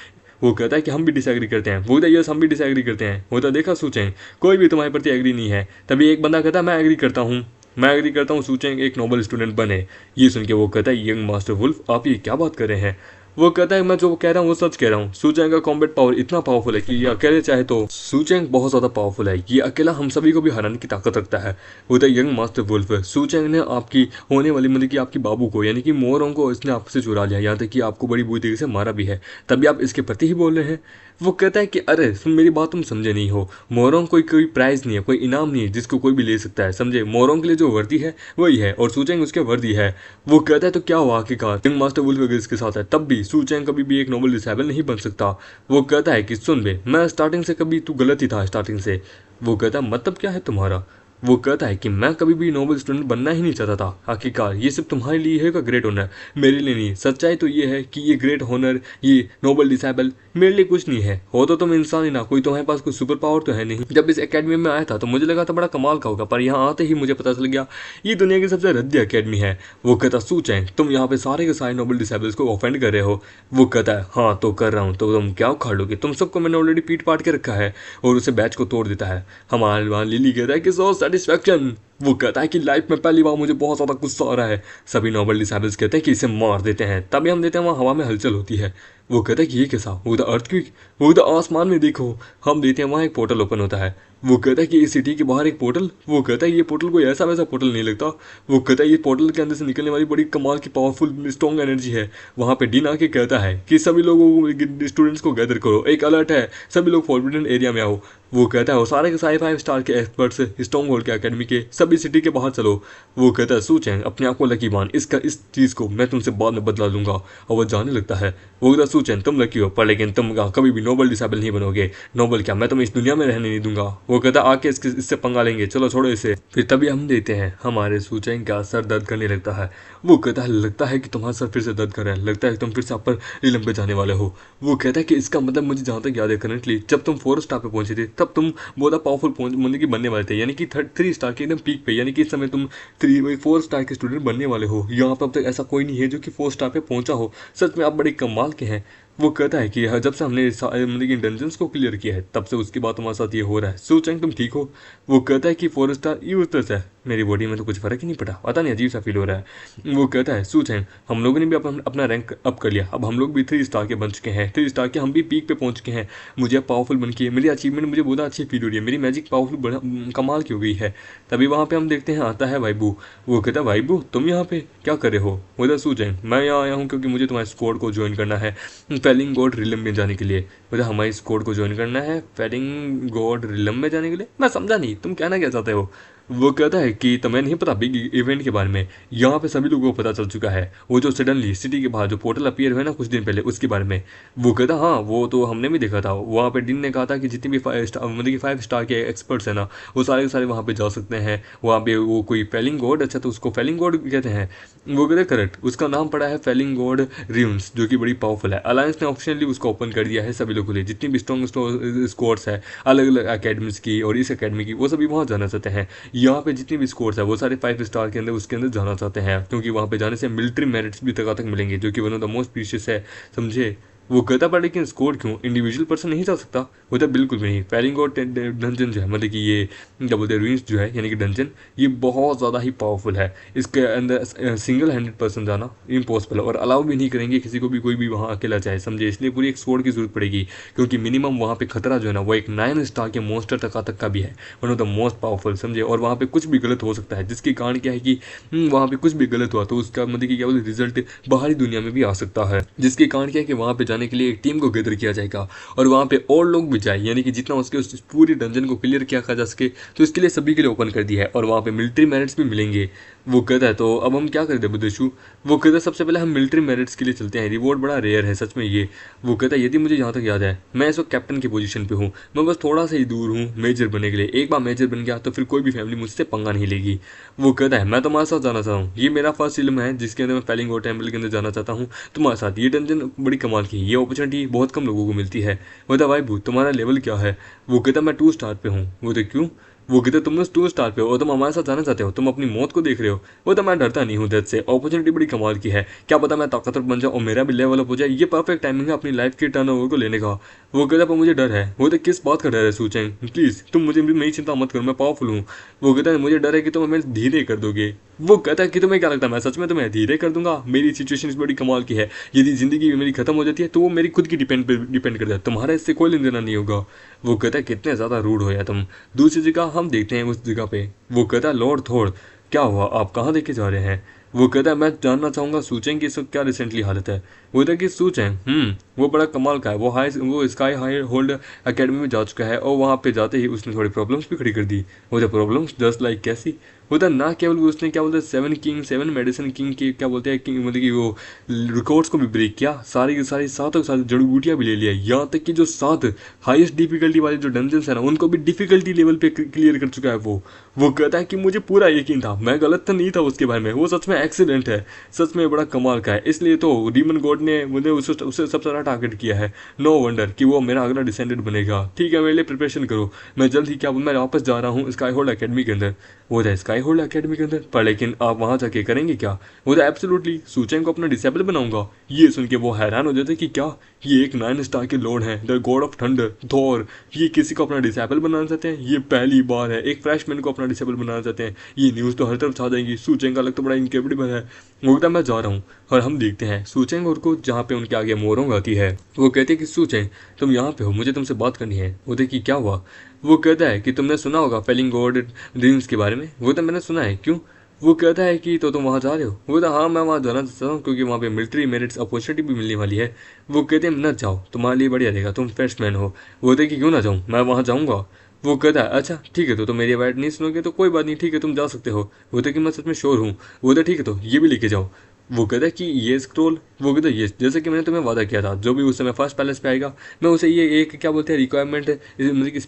वो कहता है कि हम भी डिसएग्री करते हैं। वो कहता है यस हम भी डिसएग्री करते हैं। वो तो देखा सूचेंग कोई भी तुम्हारे प्रति एग्री नहीं है। तभी एक बंदा कहता है मैं एग्री करता हूँ, मैं एग्री करता हूँ सूचेंग एक नोबल स्टूडेंट बने। ये सुन के वो कहता है यंग मास्टर वुल्फ आप ये क्या बात कर रहे हैं। वो कहता है मैं जो कह रहा हूँ वो सच कह रहा हूँ, सूचेंग का कॉम्बैट पावर इतना पावरफुल है कि ये अकेले चाहे तो, सूचेंग बहुत ज़्यादा पावरफुल है, ये अकेला हम सभी को भी हराने की ताकत रखता है। वो तो यंग मास्टर वुल्फ सूचेंग ने आपकी होने वाली मतलब कि आपकी बाबू को यानी कि मोरों को इसने आपसे चुरा लिया, यहाँ तक कि आपको बड़ी बुरी तरीके से मारा भी है, तभी आप इसके प्रति ही बोल रहे हैं। वो कहता है कि अरे मेरी बात तुम समझे नहीं हो, मोरों कोई प्राइज़ नहीं है, कोई इनाम नहीं है जिसको कोई भी ले सकता है, समझे, मोरों के लिए जो वर्दी है वही है और सूचेंग उसके वर्दी है। वो कहता है तो क्या हुआ आखिरकार यंग मास्टर वुल्फ अगर इसके साथ है तब भी सूचेंग कभी भी एक नोबल डिसेबल नहीं बन सकता। वो कहता है कि सुन बे मैं स्टार्टिंग से कभी तू गलत ही था स्टार्टिंग से। वो कहता है मतलब क्या है तुम्हारा। वो कहता है कि मैं कभी भी नोबल स्टूडेंट बनना ही नहीं चाहता था, आखिरकार ये सिर्फ तुम्हारे लिए है का ग्रेट ऑनर, मेरे लिए नहीं। सच्चाई तो ये है कि ये ग्रेट ऑनर ये नोबल डिसेबल मेरे लिए कुछ नहीं है, हो तो तुम इंसान ही ना, कोई तुम्हारे पास कोई सुपर पावर तो है नहीं। जब इस एकेडमी में आया था तो मुझे लगा था बड़ा कमाल का होगा, पर यहाँ आते ही मुझे पता चल गया ये दुनिया की सबसे रद्दी अकेडमी है। वो कहता सूचें तुम यहाँ पे सारे के सारे नोबल डिसेबल्स को ऑफेंड कर रहे हो। वो कहता है हाँ तो कर रहा हूँ, तो तुम क्या उखाड़ लोगे, तुम सबको मैंने ऑलरेडी पीट पाट के रखा है, और उसे बैच को तोड़ देता है। हमारे वहाँ लिली कहता है कि सो सेटिस्फैक्शन। वो कहता है कि लाइफ में पहली बार मुझे बहुत ज़्यादा गुस्सा आ रहा है। सभी नोबल डिसेबल्स कहते हैं कि इसे मार देते हैं, तभी हम देते हैं वहाँ हवा में हलचल होती है। वो कहता है कि ये कैसा, वो तो अर्थक्वेक, वो तो आसमान में देखो। हम देते हैं वहाँ एक पोर्टल ओपन होता है। वो कहता है कि इस सिटी के बाहर एक पोर्टल। वो कहता है ये पोर्टल कोई ऐसा वैसा पोर्टल नहीं लगता। वो कहता है ये पोर्टल के अंदर से निकलने वाली बड़ी कमाल की पावरफुल स्ट्रॉन्ग एनर्जी है। वहाँ पे डीन आके कहता है कि सभी लोगों स्टूडेंट्स को गैदर करो, एक अलर्ट है, सभी लोग फॉरबिडन एरिया में आओ। वो कहता है वो सारे के सारे 5 स्टार के एक्सपर्ट्स स्ट्रॉन्ग होल्ड के अकेडमी के सभी सिटी के बाहर चलो। वो कहता है सूचेंग अपने आप को लकी मान, इसका इस चीज़ को मैं तुमसे बाद में बदला लूंगा, और वो जाने लगता है। वो कहता है सूचेंग तुम लकी हो पर लेकिन तुम कभी भी नोबल डिसेबल नहीं बनोगे, नोबल क्या मैं तुम्हें इस दुनिया में रहने नहीं दूंगा। वो कहता है आके इससे पंगा लेंगे, चलो छोड़ो इसे। फिर तभी हम देते हैं हमारे सूचेंग का सर दर्द करने लगता है। वो कहता है लगता है कि तुम्हारा सर फिर से दर्द कर रहा है, लगता है कि तुम फिर से अपर रीलम पे जाने वाले हो। वो कहता है कि इसका मतलब मुझे जहाँ तक याद है करंटली जब तुम 4 स्टार पे पहुंचे थे तब तुम बहुत पावरफुल मतलब कि बनने वाले थे, यानी कि 3 स्टार के एकदम पीक पे, यानी कि इस समय तुम 4 स्टार के स्टूडेंट बनने वाले हो। यहाँ पर अब तक ऐसा कोई नहीं है जो कि 4 स्टार पे पहुंचा हो। सच में आप बड़े कमाल के हैं। वो कहता है कि जब से हमने मतलब कि डंजन्स को क्लियर किया है तब से उसके बाद तुम्हारे साथ ये हो रहा है। सू चैंग तुम ठीक हो? वो कहता है कि 4 स्टार यूजलेस है, मेरी बॉडी में तो कुछ फर्क ही नहीं पड़ा, पता नहीं अजीब सा फील हो रहा है। वो कहता है सू चैंग हम लोगों ने भी अपना रैंक अप कर लिया, अब हम लोग भी 3 स्टार के बन चुके हैं, 3 स्टार के हम भी पीक पे पहुंच चुके हैं। मुझे पावरफुल बन के मेरी अचीवमेंट मुझे बहुत अच्छी फील हो रही है, मेरी मैजिक पावरफुल बड़ा कमाल की हो गई है। तभी वहाँ पे हम देखते हैं आता है वाइबू। वो कहता है वाइबू तुम यहाँ पे क्या कर रहे हो? वो कहता है सू चैंग मैं यहाँ आया हूँ क्योंकि मुझे तुम्हारे स्क्वाड को ज्वाइन करना है फेलिंग गॉड रिलम में जाने के लिए। बोला हमारी स्क्वाड को ज्वाइन करना है फेलिंग गॉड रिलम में जाने के लिए? मैं समझा नहीं तुम कहना क्या चाहते हो? वो कहता है कि तुम्हें नहीं पता बिग इवेंट के बारे में, यहाँ पे सभी लोगों को पता चल चुका है। वो जो सडनली सिटी के बाहर जो पोर्टल अपीयर हुए ना कुछ दिन पहले, उसके बारे में। वो कहता हाँ वो तो हमने भी देखा था, वहाँ पे डिन ने कहा था कि जितने भी 5 स्टार मतलब कि 5 स्टार के एक्सपर्ट्स हैं ना वो सारे के सारे वहाँ पे जा सकते हैं। वहाँ पे वो कोई फेलिंग गॉड, अच्छा तो उसको फेलिंग गॉड कहते हैं? वो कहते करेक्ट, उसका नाम पड़ा है फेलिंग गॉड रियून्स जो कि बड़ी पावरफुल है। अलायंस ने ऑफिशियली उसको ओपन कर दिया है सभी लोगों के लिए, जितनी भी स्ट्रॉन्ग स्कोर्स है अलग अलग अकेडमीज की और इस अकेडमी की, वो सभी वहाँ जाना चाहते हैं। यहाँ पे जितनी भी स्कोर्स है वो सारे 5 स्टार के अंदर उसके अंदर जाना चाहते हैं, क्योंकि वहाँ पे जाने से मिलिट्री मेरिट्स भी तक मिलेंगे जो कि one of the most precious है, समझे? वो कहता पर लेकिन स्कोर क्यों, इंडिविजुअल पर्सन नहीं जा सकता? वो तो बिल्कुल भी नहीं। फेलिंग और डंजन जो है मतलब कि ये क्या बोलते हैं रूइंस जो है यानी कि डंजन, ये बहुत ज़्यादा ही पावरफुल है। इसके अंदर सिंगल हैंडेड पर्सन जाना इम्पॉसिबल है और अलाउ भी नहीं करेंगे किसी को भी, कोई भी वहाँ अकेला जाए, समझे? इसलिए पूरी एक स्कोर की जरूरत पड़ेगी, क्योंकि मिनिमम वहाँ पे खतरा जो है ना वो एक 9 स्टार के मॉन्स्टर तक का भी है, one of the most powerful, समझे? और वहाँ पे कुछ भी गलत हो सकता है, जिसके कारण क्या है कि वहाँ पे कुछ भी गलत हुआ तो उसका मतलब कि क्या बोलते रिजल्ट बाहरी दुनिया में भी आ सकता है, जिसके कारण क्या है कि वहाँ पे जाने के लिए एक टीम को गैदर किया जाएगा और वहाँ पे और लोग भी जाए, यानी कि जितना उसके उस पूरी डंजन को क्लियर किया जा सके, तो इसके लिए सभी के लिए ओपन कर दिया है और वहाँ पे मिलिट्री मेरिट्स भी मिलेंगे। वो कहता है तो अब हम क्या कर दे बुद्धेशु? वो कहता है सबसे पहले हम मिलिट्री मेरिट्स के लिए चलते हैं, रिवॉर्ड बड़ा रेयर है सच में ये। वो कहता है यदि मुझे जहाँ तक याद है मैं इस वक्त कैप्टन की पोजीशन पे हूँ, मैं बस थोड़ा सा ही दूर हूँ मेजर बनने के लिए। एक बार मेजर बन गया तो फिर कोई भी फैमिली मुझसे पंगा नहीं लेगी। वो कहता है मैं तुम्हारे साथ जाना चाहता हूँ, ये मेरा फर्स्ट फिल्म है जिसके अंदर मैं फेलिंग और टेम्पल के अंदर जाना चाहता हूँ तुम्हारे साथ। ये डंजन बड़ी कमाल की, ये अपॉर्चुनिटी बहुत कम लोगों को मिलती है। वो कहता भाई भूत तुम्हारा लेवल क्या है? वो कहता मैं 2 स्टार पे हूँ। वो तो क्यों? वो कहते तुम 2 स्टार पे हो और तुम हमारे साथ जाना चाहते हो, तुम अपनी मौत को देख रहे हो? वो तो मैं डरता नहीं हूँ डेथ से, अपॉर्चुनिटी बड़ी कमाल की है, क्या पता मैं ताकतवर बन जाऊँ और मेरा भी लेवल अप हो जाए, ये परफेक्ट टाइमिंग है अपनी लाइफ के टर्नओवर को लेने का। वो कहता पर मुझे डर है। वो तो किस बात का डर है सूचें? प्लीज़ तुम मुझे मेरी चिंता मत करो, मैं पावरफुल हूँ। वो कहता है मुझे डर है कि तुम हमें धीरे कर दोगे। वो कहता है कि तुम्हें क्या लगता है मैं सच में तुम्हें धीरे कर दूंगा? मेरी सिचुएशन इस बड़ी कमाल की है, यदि जिंदगी मेरी खत्म हो जाती है तो वो मेरी खुद की डिपेंड करता है, तुम्हारा इससे कोई लेना देना नहीं होगा। वो कहता है कितने ज़्यादा रूड हो या तुम। दूसरी जगह हम देखते हैं उस जगह पे। वो कहता है लॉर्ड थोर क्या हुआ, आप कहाँ देखे जा रहे हैं? वो कहता है मैं जानना चाहूँगा सूचें कि इस वक्त क्या रिसेंटली हालत है। वो कहता है कि सूचें वो बड़ा कमाल का है, वो स्काई हाई होल्ड अकेडमी में जा चुका है और वहाँ पे जाते ही उसने थोड़ी प्रॉब्लम्स भी खड़ी कर दी। वो तो प्रॉब्लम्स जस्ट लाइक कैसी? होता ना केवल उसने क्या बोलते हैं 7 मेडिसिन किंग के क्या बोलते हैं किंग मतलब कि वो रिकॉर्ड्स को भी ब्रेक किया, सारी की सारी सातों सारी जड़ी बूटियाँ भी ले लिया, यहाँ तक कि जो 7 हाईएस्ट डिफिकल्टी वाले जो डंजन्स है ना उनको भी डिफिकल्टी लेवल पे क्लियर कर चुका है वो कहता है कि मुझे पूरा यकीन था, मैं गलत तो नहीं था उसके बारे में, वो सच में एक्सीडेंट है, सच में बड़ा कमाल का है। इसलिए तो डीमन गॉड ने मुझे उसे सबसे ज़्यादा टारगेट किया है। नो वंडर कि वो मेरा अगला डिसेंडेंट बनेगा। ठीक है मेरे लिए प्रिपरेशन करो, मैं जल्द ही क्या मैं वापस जा रहा हूँ स्काई होल्ड अकेडमी के अंदर। वो था स्काई होल्ड अकेडमी के अंदर पर लेकिन आप वहाँ जाके करेंगे क्या? वो था एब्सोल्युटली सूचें को अपना डिसेबल बनाऊंगा। ये सुन के वो हैरान हो जाते कि क्या ये एक 9 स्टार के लॉर्ड हैं, the God of thunder Thor, ये किसी को अपना डिसेबल बनाना चाहते हैं? ये पहली बार है एक फ्रेशमैन को अपना डिसेबल बनाना चाहते हैं। ये न्यूज़ तो हर तरफ छा जाएंगी, सूचें का अलग तो बड़ा इनक्रेडिबल है। वो कहता मैं जा रहा हूँ और हम देखते हैं सूचेंग और को जहाँ पे उनके आगे मोरोंग आती है। वो कहते हैं कि सूचेंग तुम यहाँ पे हो, मुझे तुमसे बात करनी है। वो देखिए क्या हुआ? वो कहता है कि तुमने सुना होगा फेलिंग गॉड ड्रीम्स के बारे में। वो तो मैंने सुना है, क्यों? वो कहता है कि तो तुम वहाँ जा रहे हो? वो तो हाँ मैं वहाँ जाना चाहता हूँ क्योंकि वहाँ पे मिलिट्री मेरिट्स अपॉर्चुनिटी भी मिलने वाली है। वो कहते हैं न जाओ, तुम्हारे लिए बढ़िया रहेगा, तुम फ्रेशमैन हो। वो कहते कि क्यों ना जाऊँ, मैं वहाँ जाऊँगा। वो कहता है अच्छा ठीक है तो मेरी बात नहीं सुनोगे तो कोई बात नहीं, ठीक है तुम जा सकते हो। वो तो कि मैं सच में श्योर हूँ। वो तो ठीक है तो ये भी लेके जाओ। वो कहता है कि ये स्क्रोल, वो कहता है ये जैसे कि मैंने तुम्हें वादा किया था जो भी उस समय फर्स्ट पैलेस पे आएगा मैं उसे ये एक क्या बोलते हैं रिक्वायरमेंट मतलब कि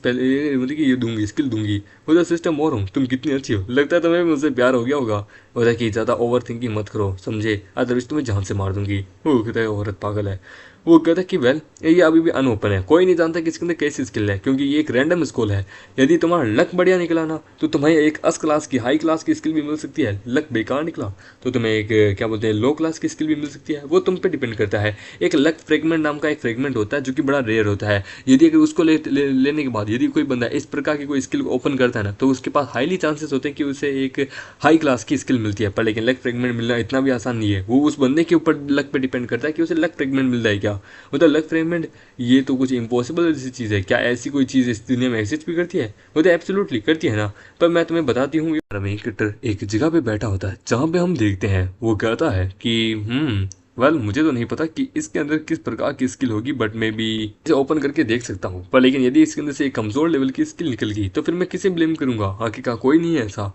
मतलब कि ये दूंगी, स्किल दूंगी। वो तो सिस्टम और हूँ, तुम कितनी अच्छी हो, लगता है तुम्हें मुझसे प्यार हो गया होगा। बोला कि ज़्यादा ओवर थिंकिंग मत करो समझे, अदरवाइज तुम्हें जान से मार दूंगी। वो कहता है औरत पागल है। वो कहता है कि वेल ये अभी भी अनओपन है, कोई नहीं जानता कि इसके अंदर कैसी स्किल है, क्योंकि ये एक रैंडम स्कूल है। यदि तुम्हारा लक बढ़िया निकला ना तो तुम्हें एक अस क्लास की हाई क्लास की स्किल भी मिल सकती है, लक बेकार निकला तो तुम्हें एक क्या बोलते हैं लो क्लास की स्किल भी मिल सकती है। वो तुम पे डिपेंड करता है। एक लक फ्रेगमेंट नाम का एक फ्रेगमेंट होता है जो कि बड़ा रेयर होता है। यदि अगर उसको लेने के बाद यदि कोई बंदा इस प्रकार की कोई स्किल ओपन करता है ना तो उसके पास हाईली चांसेस होते हैं कि उसे एक हाई क्लास की स्किल मिलती है। पर लेकिन लक फ्रेगमेंट मिलना इतना भी आसान नहीं है, वो उस बंदे के ऊपर लक पे डिपेंड करता है कि उसे लक फ्रेगमेंट मिल रहा है क्या। मतलब लक फ्रेगमेंट ये तो कुछ इम्पॉसिबल जैसी चीज़ है, क्या ऐसी कोई चीज़ इस दुनिया में एग्जिस्ट भी करती है? वो तो एब्सोल्युटली करती है ना। पर मैं तुम्हें बताती हूँ, रमेश कट्टर एक जगह पे बैठा होता है जहाँ पे हम देखते हैं वो कहता है कि वेल मुझे तो नहीं पता कि इसके अंदर किस प्रकार की स्किल होगी, बट मे बी इसे ओपन करके देख सकता हूँ। पर लेकिन यदि इसके अंदर से एक कमजोर लेवल की स्किल निकल गई तो फिर मैं किसे ब्लेम करूंगा? हकीका कोई नहीं है ऐसा।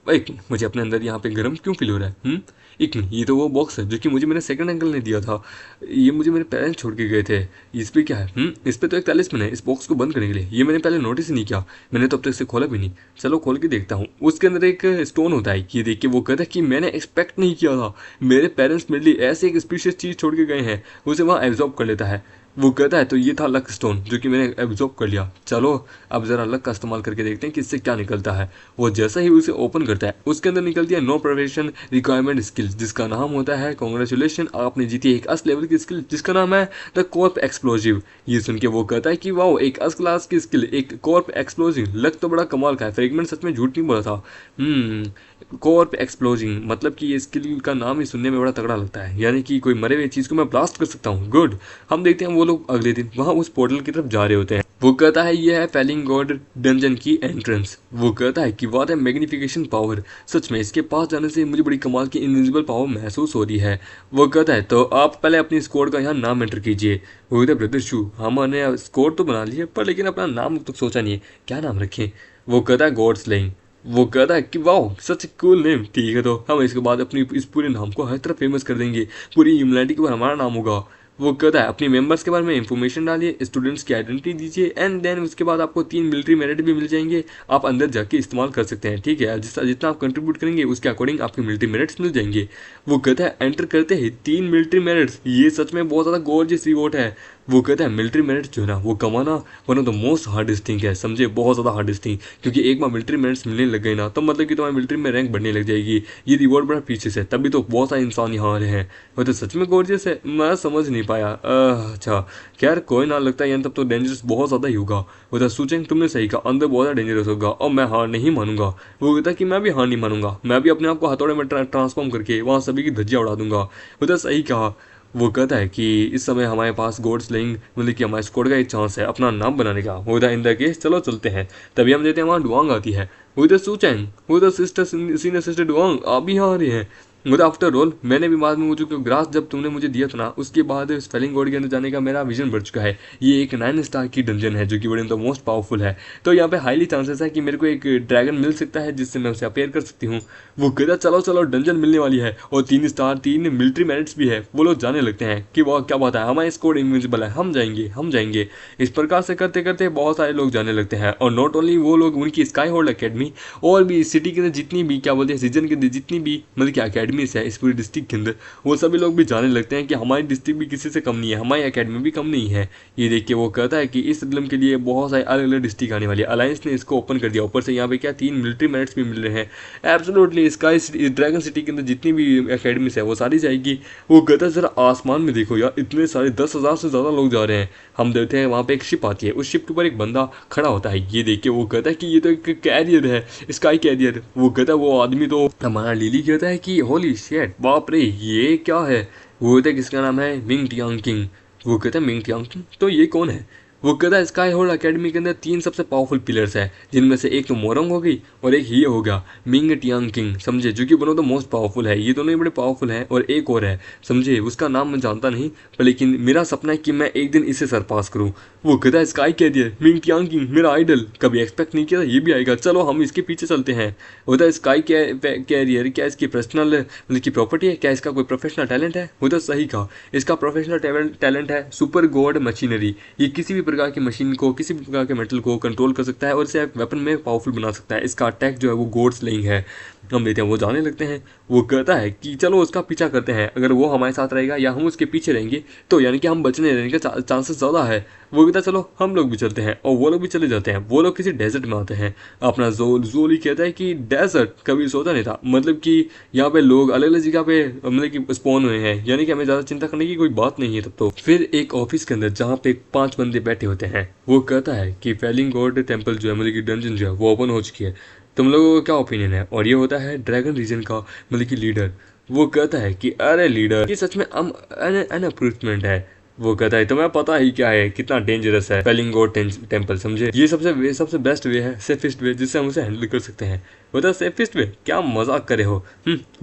एक मिनट, मुझे अपने अंदर यहाँ पे गर्म क्यों फील हो रहा है? एक मिनट, ये तो वो बॉक्स है जो कि मुझे मेरे सेकंड अंकल ने दिया था। ये मुझे मेरे पेरेंट्स छोड़ के गए थे। इस पे क्या है? इस पे तो एक तलिस्मन है इस बॉक्स को बंद करने के लिए। ये मैंने पहले नोटिस ही नहीं किया, मैंने तो अब तक इसे खोला भी नहीं। चलो खोल के देखता हूँ। उसके अंदर एक स्टोन होता है। ये देख के वो कहता है कि मैंने एक्सपेक्ट नहीं किया था, मेरे पेरेंट्स मेरे लिए ऐसे एक स्पीशियस चीज़ छोड़ के गए हैं। उसे वहाँ एब्जॉर्ब कर लेता है। वो कहता है तो ये था लक स्टोन जो कि मैंने एब्जॉर्ब कर लिया। चलो अब ज़रा लक का इस्तेमाल करके देखते हैं कि इससे क्या निकलता है। वो जैसा ही उसे ओपन करता है उसके अंदर निकलती है नो प्रोफेशन रिक्वायरमेंट स्किल, जिसका नाम होता है कॉन्ग्रेचुलेशन, आपने जीती एक अस लेवल की स्किल जिसका नाम है द कॉर्प एक्सप्लोजिव। ये सुन के वो कहता है कि वाओ, एक अस क्लास की स्किल, एक कॉर्प एक्सप्लोजिव, लक तो बड़ा कमाल का है। फ्रेगमेंट सच में झूठ नहीं बोला था। कॉर्प एक्सप्लोजिंग मतलब कि ये स्किल का नाम ही सुनने में बड़ा तगड़ा लगता है, यानी कि कोई मरे हुए चीज़ को मैं ब्लास्ट कर सकता हूँ। गुड। हम देखते हैं वो लोग अगले दिन वहाँ उस पोर्टल की तरफ जा रहे होते हैं। वो कहता है ये है फेलिंग गॉड डंजन की एंट्रेंस। वो कहता है कि वाट है मैग्निफिकेशन पावर, सच में इसके पास जाने से मुझे बड़ी कमाल की इनविजिबल पावर महसूस हो रही है। वो कहता है तो आप पहले अपनी स्क्वाड का यहाँ नाम एंटर कीजिए। वो कहता है ब्रदर शू, हमने स्क्वाड तो बना ली है पर लेकिन अपना नाम तो सोचा नहीं है, क्या नाम रखें? वो कहता है गॉड स्लेइंग। वो कहता है कि वाह सच कूल नेम, ठीक है तो हम इसके बाद अपनी इस पूरे नाम को हर तरफ फेमस कर देंगे, पूरी ह्यूमैनिटी के ऊपर हमारा नाम होगा। वो कहता है अपनी मेंबर्स के बारे में इंफॉर्मेशन डालिए, स्टूडेंट्स की आइडेंटिटी दीजिए, एंड देन उसके बाद आपको 3 मिलिट्री मेरिट भी मिल जाएंगे, आप अंदर जाके इस्तेमाल कर सकते हैं। ठीक है, जितना आप कंट्रीब्यूट करेंगे उसके अकॉर्डिंग आपके मिलिट्री मेरिट्स मिल जाएंगे। वो कहता है एंटर करते ही 3 मिलिट्री मेरिट्स, ये सच में बहुत ज़्यादा गॉर्जियस रिवॉर्ड है। वो कहता है मिलिट्री मेरिट्स जो है ना वो कमाना one of the most hardest thing है, समझे, बहुत ज़्यादा हार्डेस्ट थिंग। क्योंकि एक बार मिलिट्री मेरिट्स मिलने लग गए ना तो मतलब कि तुम्हारी मिलिट्री में रैंक बढ़ने लग जाएगी। ये रिवॉर्ड बड़ा पीछे से, तभी तो बहुत सारे इंसान यहाँ आ रहे हैं। वो तो सच में गॉर्जियस है, मैं समझ नहीं पाया। अच्छा खैर कोई ना, लगता है यार तब तो डेंजरस बहुत ज़्यादा ही होगा। वो तो सूचेंगे तुमने सही कहा, अंदर बहुत ज़्यादा डेंजरस होगा और मैं हार नहीं मानूंगा। वो कहता है कि मैं भी हार नहीं मानूंगा, मैं भी अपने आप को हथौड़े में ट्रांसफॉर्म करके वहाँ सभी की धज्जियाँ उड़ा दूंगा। वो तो सही कहा। वो कहता है कि इस समय हमारे पास गॉड स्लेइंग मतलब कि हमारे स्क्वाड का एक चांस है अपना नाम बनाने का। वो इन द केस चलो चलते हैं। तभी हम देते हैं वहाँ डुआंग आती है। वो तो सूचेंग, वो तो सिस्टर सीनियर सिस्टर डुआंग आप भी यहाँ आ रही हैं। मतलब आफ्टर ऑल मैंने भी बाद में मुझे ग्रास जब तुमने मुझे दिया था ना उसके बाद स्पेलिंग गॉड के अंदर जाने का मेरा विजन बढ़ चुका है। ये एक 9 स्टार की डंजन है जो कि बड़ी द मोस्ट पावरफुल है। तो यहाँ पे हाईली चांसेस है कि मेरे को एक ड्रैगन मिल सकता है जिससे मैं उसे अपेयर कर सकती हूँ। वो कहता चलो चलो डंजन मिलने वाली है और 3 स्टार 3 मिलिट्री मेरिट्स भी है। वो लोग जाने लगते हैं कि वो क्या बात है, हमारी स्क्वाड इनविजिबल है, हम जाएंगे हम जाएंगे। इस प्रकार से करते करते बहुत सारे लोग जाने लगते हैं। और नॉट ओनली वो लोग, उनकी स्काई होल्ड अकेडमी और भी सिटी के अंदर जितनी भी क्या बोलते हैं रीजन के अंदर जितनी भी मतलब कि अकेडमीज है इस पूरी डिस्ट्रिक्ट के अंदर, वो सभी लोग भी जाने लगते हैं कि हमारी डिस्ट्रिक्ट भी किसी से कम नहीं है, हमारी अकेडमी भी कम नहीं है। ये देख के वो कहता है कि इस फिल्म के लिए बहुत सारे अलग अलग डिस्ट्रिक्ट आने वाली है। अलायंस ने इसको ओपन कर दिया, ऊपर से यहाँ पे क्या 3 मिलिट्री मेरिट्स भी मिल रहे हैं। एब्सोल्युटली स्काई ड्रैगन सिटी के अंदर जितनी भी अकेडमीज है वो सारी जाएगी। वो कहता है जरा आसमान में देखो यार, इतने सारे 10,000 से ज़्यादा लोग जा रहे हैं। हम देखते हैं वहाँ पे एक शिप आती है, उस शिप के ऊपर एक बंदा खड़ा होता है। ये देख के वो कहता है कि ये तो एक कैरियर है, स्काई कैरियर। वो कहता है वो आदमी तो हमारा लिली कहता है कि होली शिट बाप रे ये क्या है। वो कहता है किसका नाम है मिंग टियांग किंग। वो कहता है मिंग टियांग किंग तो ये कौन है? वो कहता है स्काई होल्ड अकेडमी के अंदर 3 सबसे पावरफुल पिलर्स है, जिनमें से एक तो मोरंग हो गई और एक ये हो गया मिंग टियांग किंग, समझे, जो कि one of the most powerful है। ये दोनों ही बड़े पावरफुल हैं और एक और है, समझे, उसका नाम मैं जानता नहीं पर लेकिन मेरा सपना है कि मैं एक दिन इसे सरपास करूँ। वो कहता है स्काई कैरियर मिंग टियांग किंग मेरा आइडल, कभी एक्सपेक्ट नहीं किया था ये भी आएगा, चलो हम इसके पीछे चलते हैं। होता है स्काई कैरियर क्या इसकी पर्सनल मतलब की प्रॉपर्टी है, क्या इसका कोई प्रोफेशनल टैलेंट है? वो तो सही कहा, इसका प्रोफेशनल टैलेंट है सुपर गॉड मशीनरी। ये किसी भी प्रकार की मशीन को, किसी भी प्रकार के मेटल को कंट्रोल कर सकता है और इसे वेपन में पावरफुल बना सकता है। इसका अटैक जो है वो गॉड स्लेइंग है। हम देते हैं वो जाने लगते हैं। वो कहता है कि चलो उसका पीछा करते हैं, अगर वो हमारे साथ रहेगा या हम उसके पीछे रहेंगे तो यानी कि हम बचने रहने का चांसेस ज़्यादा है। वो कहता है चलो हम लोग भी चलते हैं, और वो लोग भी चले जाते हैं। वो लोग किसी डेजर्ट में आते हैं। अपना जोली कहता है कि डेजर्ट कभी सोचा नहीं था, मतलब कि यहाँ पे लोग अलग अलग जगह पे मतलब कि स्पॉन हुए हैं, यानी कि हमें ज़्यादा चिंता करने की कोई बात नहीं है तब तो। फिर एक ऑफिस के अंदर जहाँ पे 5 बंदे बैठे होते हैं, वो कहता है कि फेलिंग गॉड टेम्पल जो है मतलब कि डंजन जो है वो ओपन हो चुकी है, तुम लोगों का क्या ओपिनियन है। और ये होता है ड्रैगन रीजन का मतलब कि लीडर। वो कहता है कि अरे लीडर, ये सच में अनअप्रूवमेंट है। वो कहता है तुम्हें पता ही क्या है कितना डेंजरस है फेलिंग गॉड टेम्पल, समझे। ये सबसे बेस्ट वे है, सेफेस्ट वे जिससे हम उसे हैंडल कर सकते हैं। बता सेफेस्ट वे, क्या मजाक करे हो।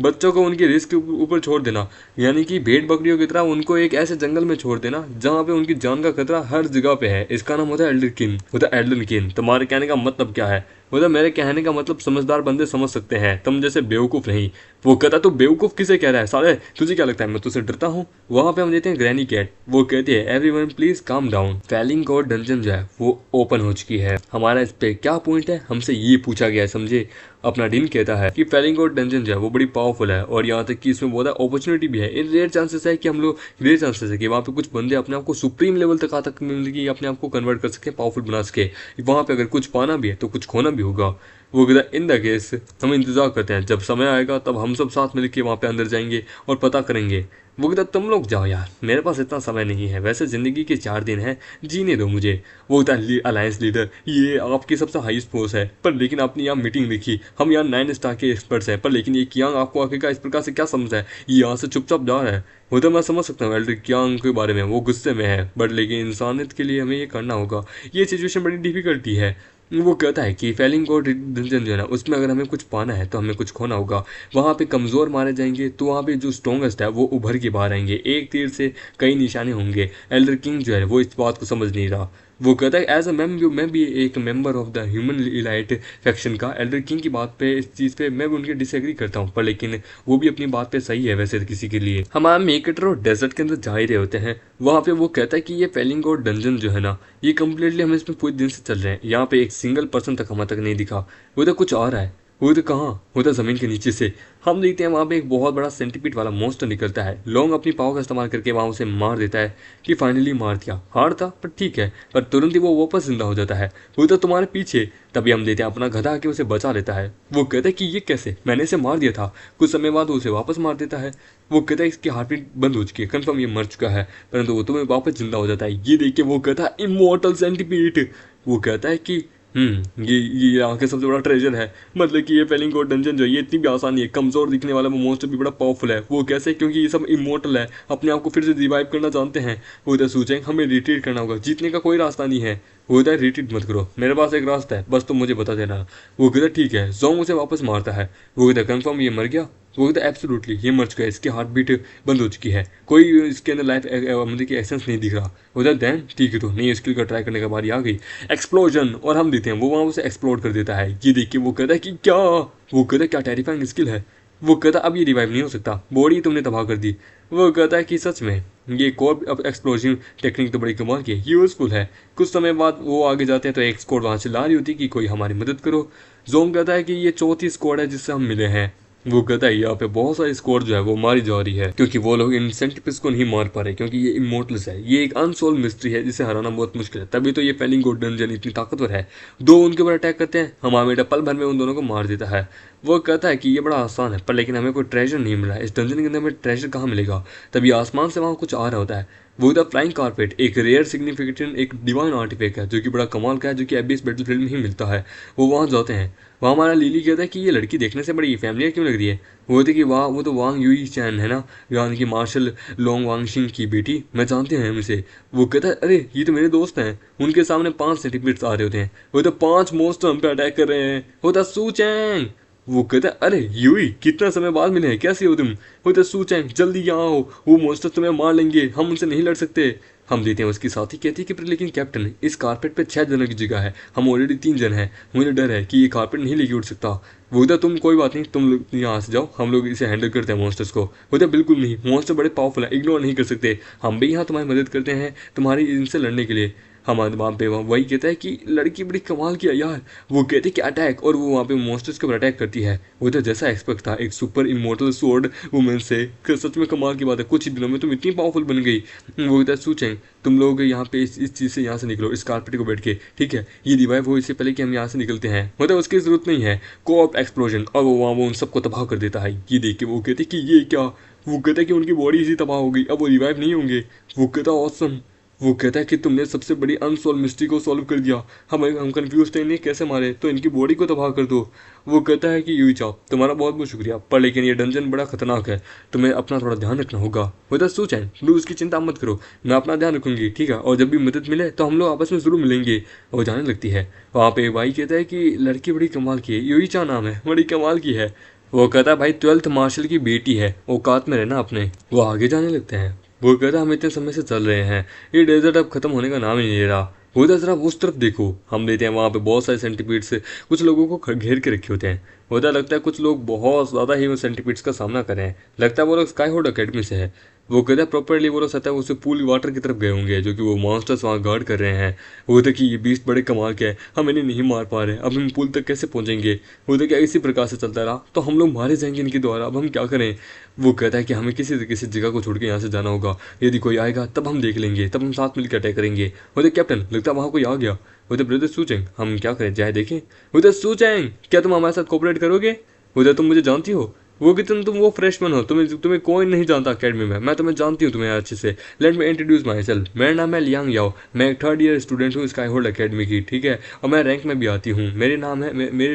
बच्चों को उनकी रिस्क के ऊपर छोड़ देना, यानी कि भेड़ बकरियों की तरह उनको एक ऐसे जंगल में छोड़ देना जहाँ पे उनकी जान का खतरा हर जगह पे है। इसका नाम होता है एल्डरकिन, होता है एल्डरकिन। तुम्हारे कहने का मतलब क्या है। मतलब मेरे कहने का मतलब समझदार बंदे समझ सकते हैं, तुम जैसे बेवकूफ नहीं। वो कहता तू बेवकूफ किसे कह रहा है साले, तुझे क्या लगता है मैं तुझसे डरता हूँ। वहां पे हम देते हैं ग्रैनी कैट। वो कहती है everyone please calm down, falling god dungeon जो है वो ओपन हो चुकी है। हमारा इस पे क्या पॉइंट है, हमसे ये पूछा गया है, समझे। अपना डिन कहता है कि फेलिंग गॉड डंजन जो है वो बड़ी पावरफुल है, और यहाँ तक कि इसमें बहुत अपॉर्चुनिटी भी है। इन रेयर चांसेस है कि हम लोग रेयर चांसेस है कि वहाँ पे कुछ बंदे अपने आप को सुप्रीम लेवल तक अपने आप को कन्वर्ट कर सके, पावरफुल बना सके। वहाँ पे अगर कुछ पाना भी है तो कुछ खोना भी होगा। वो कहता इन द केस हम इंतजार करते हैं, जब समय आएगा तब हम सब साथ मिलकर वहाँ पे अंदर जाएंगे और पता करेंगे। वो कहता तुम लोग जाओ यार, मेरे पास इतना समय नहीं है, वैसे जिंदगी के 4 दिन है, जीने दो मुझे। वो कहता अलायंस लीडर, ये आपकी सबसे हाईएस्ट पोस्ट है, पर लेकिन आपने यहाँ मीटिंग देखी, हम यहाँ 9 स्टार के एक्सपर्ट्स हैं, पर लेकिन ये कियांग आपको आखिरकार इस प्रकार से क्या समझ है, ये यहाँ से चुपचाप जा रहा है। वो तो मैं समझ सकता हूँ एल्डर कियांग के बारे में, वो गुस्से में है, बट लेकिन इंसानियत के लिए हमें ये करना होगा। ये सिचुएशन बड़ी डिफिकल्टी है। वो कहता है कि फेलिंग गॉड डंजन जो है ना, उसमें अगर हमें कुछ पाना है तो हमें कुछ खोना होगा। वहाँ पे कमज़ोर मारे जाएंगे तो वहाँ पे जो स्ट्रॉन्गेस्ट है वो उभर के बाहर आएंगे। एक तीर से कई निशाने होंगे। एल्डर किंग जो है वो इस बात को समझ नहीं रहा। वो कहता है एज अ मैं भी एक member of the human elite faction का एल्डर किंग की बात पे, इस चीज़ पे मैं भी उनके डिसएग्री करता हूँ, पर लेकिन वो भी अपनी बात पे सही है वैसे किसी के लिए। हमारा मेकेटर और डेजर्ट के अंदर जा ही रहे होते हैं। वहाँ पे वो कहता है कि ये फेलिंग गॉड डंजन जो है ना, ये कम्प्लीटली हम इसमें पूरे दिन से चल रहे हैं, यहाँ पे एक सिंगल पर्सन तक हमारे तक नहीं दिखा। वो तो कुछ आ रहा है। वो तो कहाँ, वो तो ज़मीन के नीचे से। हम देखते हैं वहाँ पे एक बहुत बड़ा सेंटीपीड वाला मॉन्स्टर निकलता है। लॉन्ग अपनी पावर का इस्तेमाल करके वहाँ उसे मार देता है कि फाइनली मार दिया। हार्ड था पर ठीक है, पर तुरंत ही वो वापस जिंदा हो जाता है। वो तो तुम्हारे पीछे। तभी हम देते हैं अपना गधा आके उसे बचा लेता है। वो कहता है कि ये कैसे, मैंने इसे मार दिया था। कुछ समय बाद वो उसे वापस मार देता है। वो कहता है इसकी हार्टबीट बंद हो चुकी है, कंफर्म ये मर चुका है, परंतु वो तुम्हें वापस जिंदा हो जाता है। ये देख के वो कहता है इमोर्टल सेंटीपीड। वो कहता है कि ये यहाँ के सबसे बड़ा ट्रेजर है, मतलब कि ये फेलिंग गॉड डंजन जो है ये इतनी भी आसान नहीं है। कमजोर दिखने वाला वो मॉन्स्टर भी बड़ा पावरफुल है। वो कैसे, क्योंकि ये सब इमोर्टल है, अपने आप को फिर से रिवाइव करना जानते हैं। वो इधर सोचें हमें रिट्रीट करना होगा, जीतने का कोई रास्ता नहीं है। वो कहता है रिट्रीट मत करो, मेरे पास एक रास्ता है, बस तुम मुझे बता देना। वो कहता है ठीक है। जोंग उसे वापस मारता है। वो कहता है कंफर्म ये मर गया। वो कहता है एब्सोल्युटली ये मर चुका है, इसकी हार्ट बीट बंद हो चुकी है, कोई इसके अंदर लाइफ मतलब कि एसेंस नहीं दिख रहा। वो कहता है दैन ठीक है, तो नहीं स्किल का ट्राई करने का बारी आ गई। एक्सप्लोजन, और हम देते हैं वो वहाँ उसे एक्सप्लोर कर देता है। ये देख के वो कहता है कि क्या, वो कहता है क्या टेरिफाइंग स्किल है। वो कहता है अब ये रिवाइव नहीं हो सकता, बॉडी तुमने तबाह कर दी। वो कहता है कि सच में ये कोर एक्सप्लोजन टेक्निक तो बड़ी कमाल की है, यूजफुल है। कुछ समय बाद वो आगे जाते हैं तो एक स्क्वाड वहाँ से ला रही होती है कि कोई हमारी मदद करो। जोंग कहता है कि ये चौथी स्क्वाड है जिससे हम मिले हैं। वो कहता है यहाँ पे बहुत सारी स्क्वाड जो है वो मारी जा रही है, क्योंकि वो लोग इन सेंटिपिस को नहीं मार पा रहे, क्योंकि ये इमोर्टल्स है। ये एक अनसोल्व मिस्ट्री है जिसे हराना बहुत मुश्किल है, तभी तो ये फेलिंग गॉड डंजन इतनी ताकतवर है। दो उनके ऊपर अटैक करते हैं, हमारा बेटा पल भर में उन दोनों को मार देता है। वो कहता है कि ये बड़ा आसान है, पर लेकिन हमें कोई ट्रेजर नहीं मिला। इस डंजन के अंदर हमें ट्रेजर कहाँ मिलेगा। तभी आसमान से वहाँ कुछ आ रहा होता है। वो द फ्लाइंग कारपेट, एक रेयर सिग्निफिकेंट, एक डिवाइन आर्टिफैक्ट है जो कि बड़ा कमाल का है, जो कि एबिस बैटलफील्ड में ही मिलता है। वो वहाँ जाते हैं। वहाँ हमारा लिली कहता है कि ये लड़की देखने से बड़ी फैमिलियर क्यों लग रही है। वो होती कि वाह, वो तो वांग यूई चैन है ना, यानी कि मार्शल लोंग वांगशिंग की बेटी, मैं जानते हैं हम इसे। वो कहता है अरे ये तो मेरे दोस्त हैं। उनके सामने 5 सर्टिफिकेट्स आ रहे होते हैं। वो तो 5 मोस्ट हम पे अटैक कर रहे हैं। होता सू चैंग। वो कहता है अरे यूई कितना समय बाद मिले हैं, कैसे हो तुम। वो तो सू चैंग जल्दी यहाँ आओ, वो मोस्टर तुम्हें मार लेंगे, हम उनसे नहीं लड़ सकते। हम देते हैं उसकी साथी कहती है कि पर लेकिन कैप्टन इस कारपेट पे 6 जनों की जगह है, हम ऑलरेडी 3 जन हैं, मुझे डर है कि ये कारपेट नहीं लेके उठ सकता। वो तो तुम कोई बात नहीं, तुम लोग यहाँ से जाओ, हम लोग इसे हैंडल करते हैं मॉन्स्टर्स को। वो तो बिल्कुल नहीं, मॉन्स्टर बड़े पावरफुल है, इग्नोर नहीं कर सकते, हम भी यहाँ तुम्हारी मदद करते हैं तुम्हारी इनसे लड़ने के लिए। वहाँ पे वही कहता है कि लड़की बड़ी कमाल की है यार। वो कहते हैं कि अटैक, और वो वहाँ पे मॉन्स्टर्स के ऊपर अटैक करती है। वो तो जैसा एक्सपेक्ट था, एक सुपर इमोर्टल स्वॉर्ड वुमेन से, सच में कमाल की बात है, कुछ ही दिनों में तुम इतनी पावरफुल बन गई। वो कहता है सोचें तुम लोग यहाँ पे इस चीज़ से यहाँ से निकलो, इस कारपेट को बैठ के, ठीक है, ये रिवाइव हो इससे पहले कि हम यहाँ से निकलते हैं, मतलब उसकी जरूरत नहीं है। कोऑप एक्सप्लोजन, और वो वहाँ वो उन सबको तबाह कर देता है। ये देख के वो कहते कि ये क्या, वो कहता है कि उनकी बॉडी इसी तबाह हो गई, अब वो रिवाइव नहीं होंगे। वो कहता ऑसम। वो कहता है कि तुमने सबसे बड़ी अनसॉल्व मिस्ट्री को सॉल्व कर दिया, हम कंफ्यूज थे इन्हें कैसे मारे, तो इनकी बॉडी को तबाह कर दो। वो कहता है कि यूई चाओ तुम्हारा बहुत बहुत शुक्रिया, पर लेकिन ये डंजन बड़ा खतरनाक है, तुम्हें अपना थोड़ा ध्यान रखना होगा। वो तो सोच है, तुम उसकी चिंता मत करो, मैं अपना ध्यान रखूंगी, ठीक है, और जब भी मदद मिले तो हम लोग आपस में जरूर मिलेंगे। वो जाने लगती है। वहाँ पे भाई कहता है कि लड़की बड़ी कमाल की है, यूई चा नाम है, बड़ी कमाल की है। वो कहता भाई 12th मार्शल की बेटी है, औकात में रहना अपने। वो आगे जाने लगते हैं। वो कहता हम इतने समय से चल रहे हैं, ये डेजर्ट अब खत्म होने का नाम ही नहीं ले रहा। वो तो जरा उस तरफ देखो, हम देते हैं वहाँ पे बहुत सारे सेंटीपीड्स कुछ लोगों को घेर के रखे होते हैं। होता लगता है कुछ लोग बहुत ज़्यादा ही वो सेंटीपीड्स का सामना कर रहे हैं, लगता है वो लोग स्काई होड अकेडमी से है। वो कहता है प्रॉपरली वो लोग सत्ता है उसे पूल वाटर की तरफ गए होंगे, जो कि वो मॉन्स्टर्स वहाँ गार्ड कर रहे हैं। वो तो कि ये बीस्ट बड़े कमाल के हैं, हम इन्हें नहीं मार पा रहे, अब हम पूल तक कैसे पहुँचेंगे। वो तो क्या इसी प्रकार से चलता रहा तो हम लोग मारे जाएंगे इनके द्वारा, अब हम क्या करें। वो कहता है कि हमें किसी जगह को छोड़ के यहाँ से जाना होगा, यदि कोई आएगा तब हम देख लेंगे, तब हम साथ मिलकर अटैक करेंगे। वो तो कैप्टन लगता है वहाँ कोई आ गया। वो तो ब्रदर सूचेंग हम क्या करें, जाए देखें। वो तो सूचेंग क्या तुम हमारे साथ कोऑपरेट करोगे। वो तो तुम मुझे जानती हो, वो कि तुम वो फ्रेशमैन हो, तुम्हें कोई नहीं जानता अकेडमी में, मैं तुम्हें जानती हूँ तुम्हें अच्छे से। Let me introduce my self, मेरा नाम है लियांग याओ, मैं एक 3rd ईयर स्टूडेंट हूँ स्काई होल्ड अकेडमी की, ठीक है, और मैं रैंक में भी आती हूँ। मेरे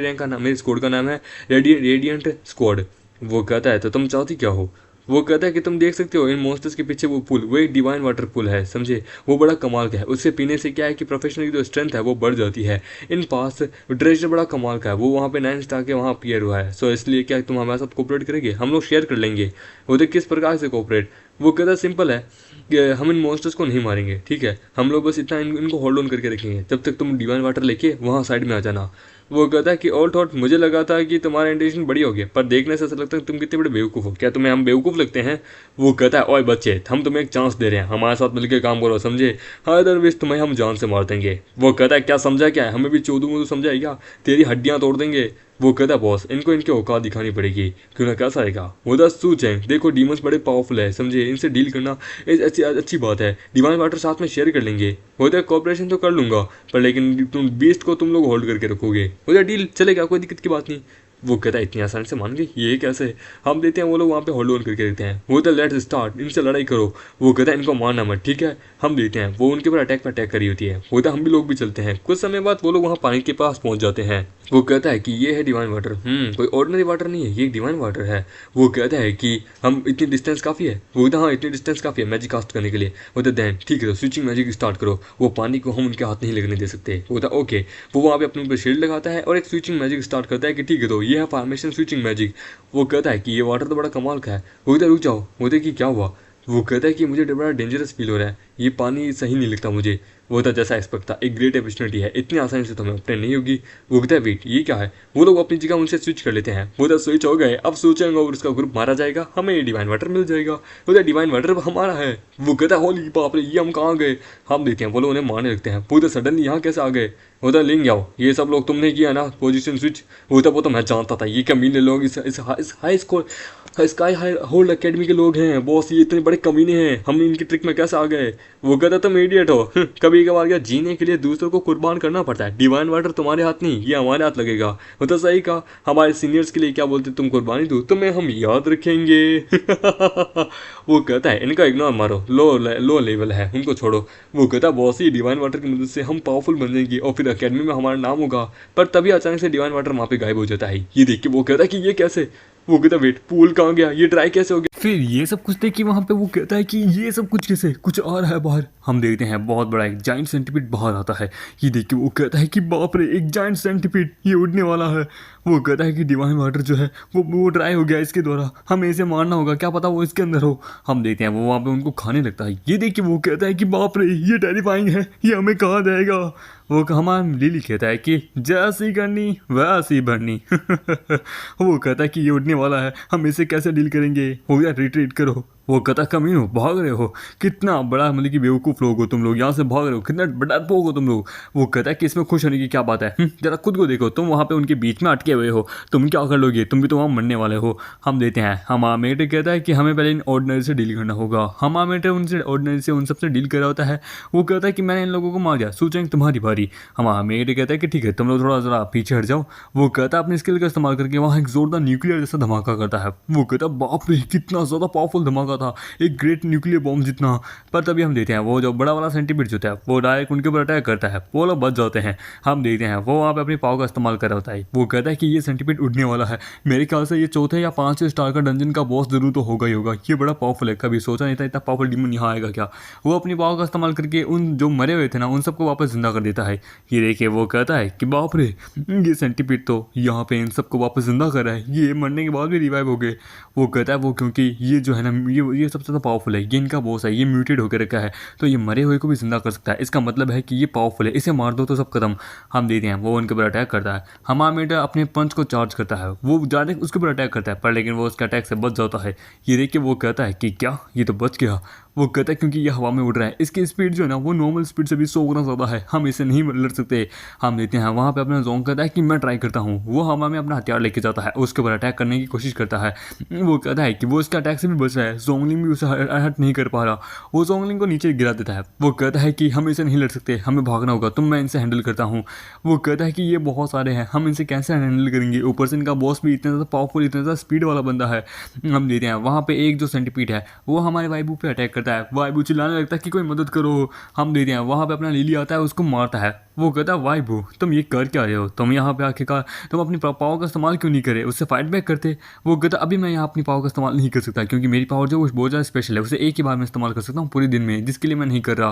रैंक का नाम, मेरे स्क्वाड का नाम है रेडियंट स्क्वाड। वो कहता है तो तुम चाहती क्या हो। वो कहता है कि तुम देख सकते हो इन मॉन्स्टर्स के पीछे वो पुल, वो एक डिवाइन वाटर पुल है, समझे, वो बड़ा कमाल का है। उससे पीने से क्या है कि प्रोफेशनल की जो स्ट्रेंथ है वो बढ़ जाती है। इन पास ट्रेजर बड़ा कमाल का है, वो वहाँ पे 9 स्टार के वहाँ अपीयर हुआ है, सो इसलिए क्या तुम हमारे साथ कोऑपरेट करेंगे, हम लोग शेयर कर लेंगे। वो देख किस प्रकार से कोऑपरेट। वो कहता सिंपल है कि हम इन मॉन्स्टर्स को नहीं मारेंगे, ठीक है, हम लोग बस इतना इनको होल्ड ऑन करके रखेंगे जब तक तुम डिवाइन वाटर लेके वहाँ साइड में आ जाना। वो कहता है कि ऑल थॉट मुझे लगा था कि तुम्हारा इंटेंशन बड़ी हो गया, पर देखने से ऐसा लगता है तुम कितने बड़े बेवकूफ़ हो, क्या तुम्हें हम बेवकूफ़ लगते हैं। वो कहता है ओए बच्चे हम तुम्हें एक चांस दे रहे हैं, हमारे साथ मिलकर काम करो, समझे, अदरवाइज तुम्हें हम जान से मार देंगे। वो कहता है क्या समझा, क्या है हमें भी चोदू मोदू समझा है क्या, तेरी हड्डियाँ तोड़ देंगे। वो कहता है बॉस इनको इनके औकात दिखानी पड़ेगी, क्यों ना कैसा आएगा। वो दस सूच है, देखो डीमंस बड़े पावरफुल है, समझे, इनसे डील करना अच्छी बात है, डिवाइन वाटर साथ में शेयर कर लेंगे। वो तो कॉपरेशन तो कर लूंगा, पर लेकिन तुम बीस्ट को तुम लोग होल्ड करके रखोगे। वो तो डील चलेगा, कोई दिक्कत की बात नहीं। वो कहता है इतनी आसानी से मान गई, ये कैसे, हम देते हैं, वो लोग वहाँ पे होल्ड ऑन करके रखते हैं। वो तो लेट्स स्टार्ट, इनसे लड़ाई करो। वो कहता है इनको मारना मत, ठीक है, हम देते हैं। वो उनके ऊपर अटैक पर अटैक करी होती है। वो तो हम भी लोग भी चलते हैं। कुछ समय बाद वो लोग वहाँ पानी के पास पहुँच जाते हैं। वो कहता है कि ये है डिवाइन वाटर, कोई ऑर्डिनरी वाटर नहीं है, ये एक डिवाइन वाटर है। वो कहता है कि हम इतनी डिस्टेंस काफ़ी है। वो कहता है हाँ इतनी डिस्टेंस काफ़ी है मैजिक कास्ट करने के लिए। वो कहता है ठीक है तो स्विचिंग मैजिक स्टार्ट करो, वो पानी को हम उनके हाथ नहीं लगने दे सकते। वो कहता है ओके। वो वहाँ पे अपने ऊपर शील्ड लगाता है और एक स्विचिंग मैजिक स्टार्ट करता है कि ठीक है तो ये है फॉर्मेशन स्विचिंग मैजिक। वो कहता है कि ये वाटर तो बड़ा कमाल का है। वो कहता है रुक जाओ। वो कहता है कि क्या हुआ। वो कहता है कि मुझे बड़ा डेंजरस फील हो रहा है, ये पानी सही नहीं लगता मुझे। वो था जैसा एक्सपेक्ट था, एक ग्रेट अपॉर्चुनिटी है, इतनी आसानी से तुम्हें अपने नहीं होगी। वो कहता है वेट ये क्या है। वो लोग अपनी जगह उनसे स्विच कर लेते हैं। वो तो स्विच हो गए, अब सोचेंगे और उसका ग्रुप मारा जाएगा, हमें ये डिवाइन वाटर मिल जाएगा। वो तो डिवाइन वाटर हमारा है। वो कहता है होली बाप रे ये हम कहाँ गए। हम देखते हैं वो लोग उन्हें मारने लगते हैं। वो तो सडनली यहाँ कैसे आ गए। वो तो लेंगे आओ, ये सब लोग तुमने किया ना पोजीशन स्विच। वो तो मैं जानता था ये कमीने लोग इस high school sky high hold academy के लोग हैं बॉस, ये इतने बड़े कमीने हैं, हम इनकी ट्रिक में कैसे आ गए। वो कहता तुम इडियट हो, कभी कभार क्या जीने के लिए दूसरों को कुर्बान करना पड़ता है, डिवाइन वाटर तुम्हारे हाथ नहीं, ये हमारे हाथ लगेगा। वो तो सही कहा, हमारे सीनियर्स के लिए क्या बोलते तुम कुर्बानी दो, तुम्हें हम याद रखेंगे। वो कहता है इनका इग्नोर मारो, लो लेवल है, उनको छोड़ो। वो कहता है बॉस ही डिवाइन वाटर की मदद से हम पावरफुल बन जाएंगे और फिर अकेडमी में हमारा नाम होगा। पर तभी अचानक से डिवाइन वाटर वहाँ पे गायब हो जाता है। ये देख के वो कहता है कि ये कैसे। वो कहता वेट पूल कहाँ गया, ये ड्राई कैसे हो गया। फिर ये सब कुछ देख के वहाँ पे वो कहता है कि ये सब कुछ कैसे, कुछ आ रहा है बाहर। हम देखते हैं बहुत बड़ा एक जाइंट सेंटीपीड बाहर आता है। ये देख के वो कहता है कि बाप रे एक जाइंट सेंटीपीड, ये उड़ने वाला है। वो कहता है कि डिवाइन वाटर जो है वो ड्राई हो गया इसके द्वारा, हमें इसे मारना होगा, क्या पता वो इसके अंदर हो। हम देखते हैं वो वहाँ पे उनको खाने लगता है। ये देख के वो कहता है कि बाप रे ये टेरिफाइंग है, ये हमें कहाँ जाएगा। वो हमारा लिली कहता है कि जैसी करनी वैसी भरनी। वो कहता है कि ये उड़ने वाला है, हम इसे कैसे डील करेंगे। हो गया रिट्रीट करो। वो कहता कमीनो भाग रहे हो, कितना बड़ा मतलब कि बेवकूफ़ लोग हो तुम लोग, यहाँ से भाग रहे हो, कितना बड़ा डरपोक हो तुम लोग। वो कहता है कि इसमें खुश होने की क्या बात है, जरा खुद को देखो, तुम वहाँ पे उनके बीच में अटके हुए हो, तुम क्या कर लोगे, तुम भी तो वहाँ मरने वाले हो। हम देते हैं हमामेट कहता है कि हमें पहले इन ऑर्डिनरी से डील करना होगा। हमामेट उनसे ऑर्डिनरी से उन सबसे डील कर रहा होता है। वो कहता है कि मैंने इन लोगों को मार दिया, सूचेंगे तुम्हारी बारी। हमामेट कहता है कि ठीक है तुम लोग थोड़ा ज़रा पीछे हट जाओ। वो कहता है अपनी स्किल का इस्तेमाल करके वहाँ एक जोरदार न्यूक्लियर जैसा धमाका करता है। वो कहता है बाप रे कितना ज़्यादा पावरफुल धमाका था, एक ग्रेट न्यूक्लियर बॉम्ब जितना। पर तभी हम देखते हैं वो जो बड़ा वाला सेंटीपीड जो था वो डायरेक्ट उनके ऊपर अटैक करता है, वो लोग बच जाते हैं। हम देखते हैं वो वहाँ पे अपनी पावर का इस्तेमाल कर रहा होता है। वो कहता है कि ये सेंटीपीड उड़ने वाला है, मेरे ख्याल से ये चौथे या 5वें स्टार का डंजन का बॉस जरूर तो होगा ही होगा, ये बड़ा पावरफुल है, कभी सोचा नहीं था इतना पावरफुल डीमन यहाँ आएगा क्या। वो अपनी पावर का इस्तेमाल करके उन जो मरे हुए थे ना उन सबको वापस जिंदा कर देता है। ये देखिए वो कहता है कि बाप रे ये सेंटीपीड तो यहाँ पे इन सबको वापस जिंदा कर रहा है, ये मरने के बाद भी रिवाइव हो गए। वो कहता है वो क्योंकि ये जो है ना ये सबसे ज़्यादा पावरफुल है, ये इनका बॉस है, ये म्यूटेड होकर रखा है, तो ये मरे हुए को भी जिंदा कर सकता है, इसका मतलब है कि ये पावरफुल है, इसे मार दो तो सब खत्म। हम देखते हैं वो उनके ऊपर अटैक करता है। हमामेटा अपने पंच को चार्ज करता है, वो डायरेक्ट उसके ऊपर अटैक करता है, पर लेकिन वो उसके अटैक से बच जाता है। ये देख के वो कहता है कि क्या ये तो बच गया। वो कहता है क्योंकि ये हवा में उड़ रहा है, इसकी स्पीड जो है ना वो नॉर्मल स्पीड से भी 100 गुना ज़्यादा है, हम इसे नहीं लड़ सकते। हम देखते हैं वहाँ पे अपना जोंग कहता है कि मैं ट्राई करता हूँ। वो हवा में अपना हथियार लेके जाता है, उसके ऊपर अटैक करने की कोशिश करता है। वो कहता है कि वो इसके अटैक से भी बच रहा है, जोंगलिंग भी उसे हर्ट नहीं कर पा रहा। वो जोंगलिंग को नीचे गिरा देता है। वो कहता है कि हम इसे नहीं लड़ सकते, हमें भागना होगा, मैं इनसे हैंडल करता हूँ। वो कहता है कि ये बहुत सारे हैं, हम इनसे कैसे हैंडल करेंगे, ऊपर से इनका बॉस भी इतना ज़्यादा पावरफुल, इतना ज़्यादा स्पीड वाला बंदा है। हम देखते हैं वहाँ पे एक जो सेंटीपीड है वो हमारे वाइबू पे अटैक करता है। वाइबू चिल्लाने लगता है कि कोई मदद करो। हम देखते हैं वहाँ पे अपना लिली आता है, उसको मारता है। वो कहता है वाइबू तुम ये कर क्या रहे हो, तुम यहाँ पे आखिरकार तुम अपनी पावर का इस्तेमाल क्यों नहीं करे, उससे फाइट बैक करते। वो कहता अभी मैं यहाँ अपनी पावर का इस्तेमाल नहीं कर सकता क्योंकि मेरी पावर जो वो बहुत ज़्यादा स्पेशल है, उसे एक ही बार में इस्तेमाल कर सकता हूँ पूरे दिन में, जिसके लिए मैं नहीं कर रहा।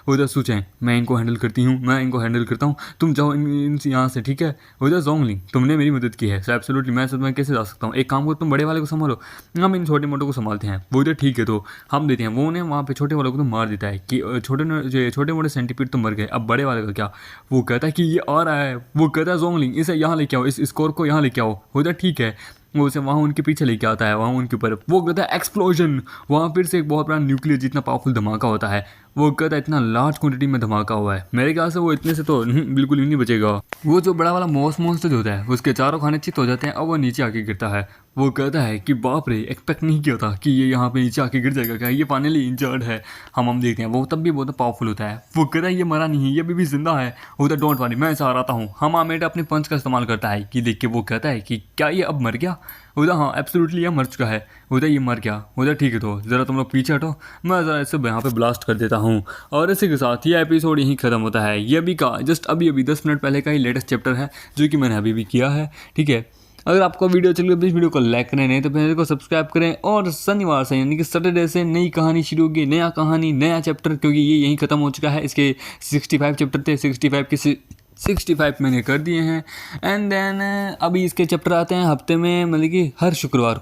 वो इधर सोचें मैं इनको हैंडल करती हूँ, मैं इनको हैंडल करता हूँ, तुम जाओ इनसे यहाँ से, ठीक है। वो इधर जोंगलिंग तुमने मेरी मदद की है, सो एब्सोल्युटली मैं कैसे जा सकता हूँ, एक काम करो तुम बड़े वाले को संभालो, हम इन छोटे मोटों को संभालते हैं। वो इधर ठीक है। तो हम देते हैं वो उन्हें वहाँ पे छोटे वालों को तो मार देता है कि छोटे मोटे सेंटीपीड तो मर गए, अब बड़े वाले का क्या। वो कहता है कि ये आ रहा है। वो कहता है जोंगलिंग इसे यहाँ लेके आओ, इस स्कोर को यहाँ लेके आओ। वो इधर ठीक है, वो उसे वहाँ उनके पीछे लेके आता है, वहाँ उनके ऊपर वो कहता है एक्सप्लोजन। वहाँ फिर से एक बहुत बड़ा न्यूक्लियर जितना पावरफुल धमाका होता है। वो कहता है इतना लार्ज क्वांटिटी में धमाका हुआ है, मेरे ख्याल से वो इतने से तो बिल्कुल ही नहीं बचेगा। वो जो बड़ा वाला मॉन्स्टर होता है उसके चारों खाने चित हो जाते हैं और वो नीचे आके गिरता है। वो कहता है कि बाप रे एक्सपेक्ट नहीं किया था कि ये यहाँ पे नीचे आके गिर जाएगा, क्या ये फाइनली इंजर्ड है। हम देखते हैं वो तब भी बहुत पावरफुल होता है। वो कहता है ये मरा नहीं है, ये अभी भी जिंदा है। वो तो डोंट वरी मैं ऐसा आता हूँ। हम आमेट अपने पंच का इस्तेमाल करता है कि देख के वो कहता है कि क्या ये अब मर गया। उधर हाँ एब्सोल्युटली ये मर चुका है। उधर ये मर गया। उधर ठीक है, तो ज़रा तुम लोग पीछे हटो, मैं ज़रा इसे यहाँ पे ब्लास्ट कर देता हूँ। और इसी के साथ ये एपिसोड यहीं ख़त्म होता है। ये अभी का जस्ट अभी 10 मिनट पहले का ही लेटेस्ट चैप्टर है जो कि मैंने अभी भी किया है, ठीक है। अगर आपको वीडियो चल गई तो इस वीडियो को लाइक करें, नहीं तो चैनल को सब्सक्राइब करें। और शनिवार से यानी कि सैटरडे से नई कहानी शुरू होगी, नया कहानी नया चैप्टर, क्योंकि ये यहीं ख़त्म हो चुका है। इसके 65 चैप्टर थे, 65 मैंने कर दिए हैं। एंड देन अभी इसके चैप्टर आते हैं हफ्ते में, मतलब कि हर शुक्रवार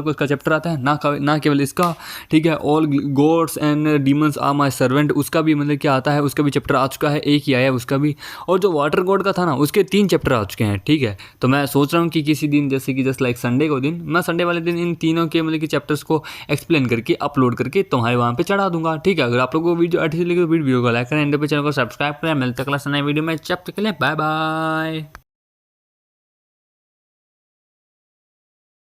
को इसका चैप्टर आता है, ना केवल इसका, ठीक है। All gods and demons are my servant, उसका भी मतलब क्या आता है, उसका भी चैप्टर आ चुका है, एक ही आया है उसका भी। और जो वाटर गॉड का था ना उसके 3 चैप्टर आ चुके हैं, ठीक है। तो मैं सोच रहा हूँ कि किसी दिन जैसे कि जस्ट लाइक संडे को दिन, मैं संडे वाले दिन इन तीनों के मतलब कि चैप्टर्स को एक्सप्लेन करके अपलोड करके तुम्हारे वहाँ पे चढ़ा दूंगा, ठीक है। अगर आप लोगों को वीडियो अच्छी लगी तो वीडियो को लाइक करें, एंड पे चैनल को सब्सक्राइब करें। मिलते हैं अगला नए वीडियो में, जब तक के लिए बाय बाय।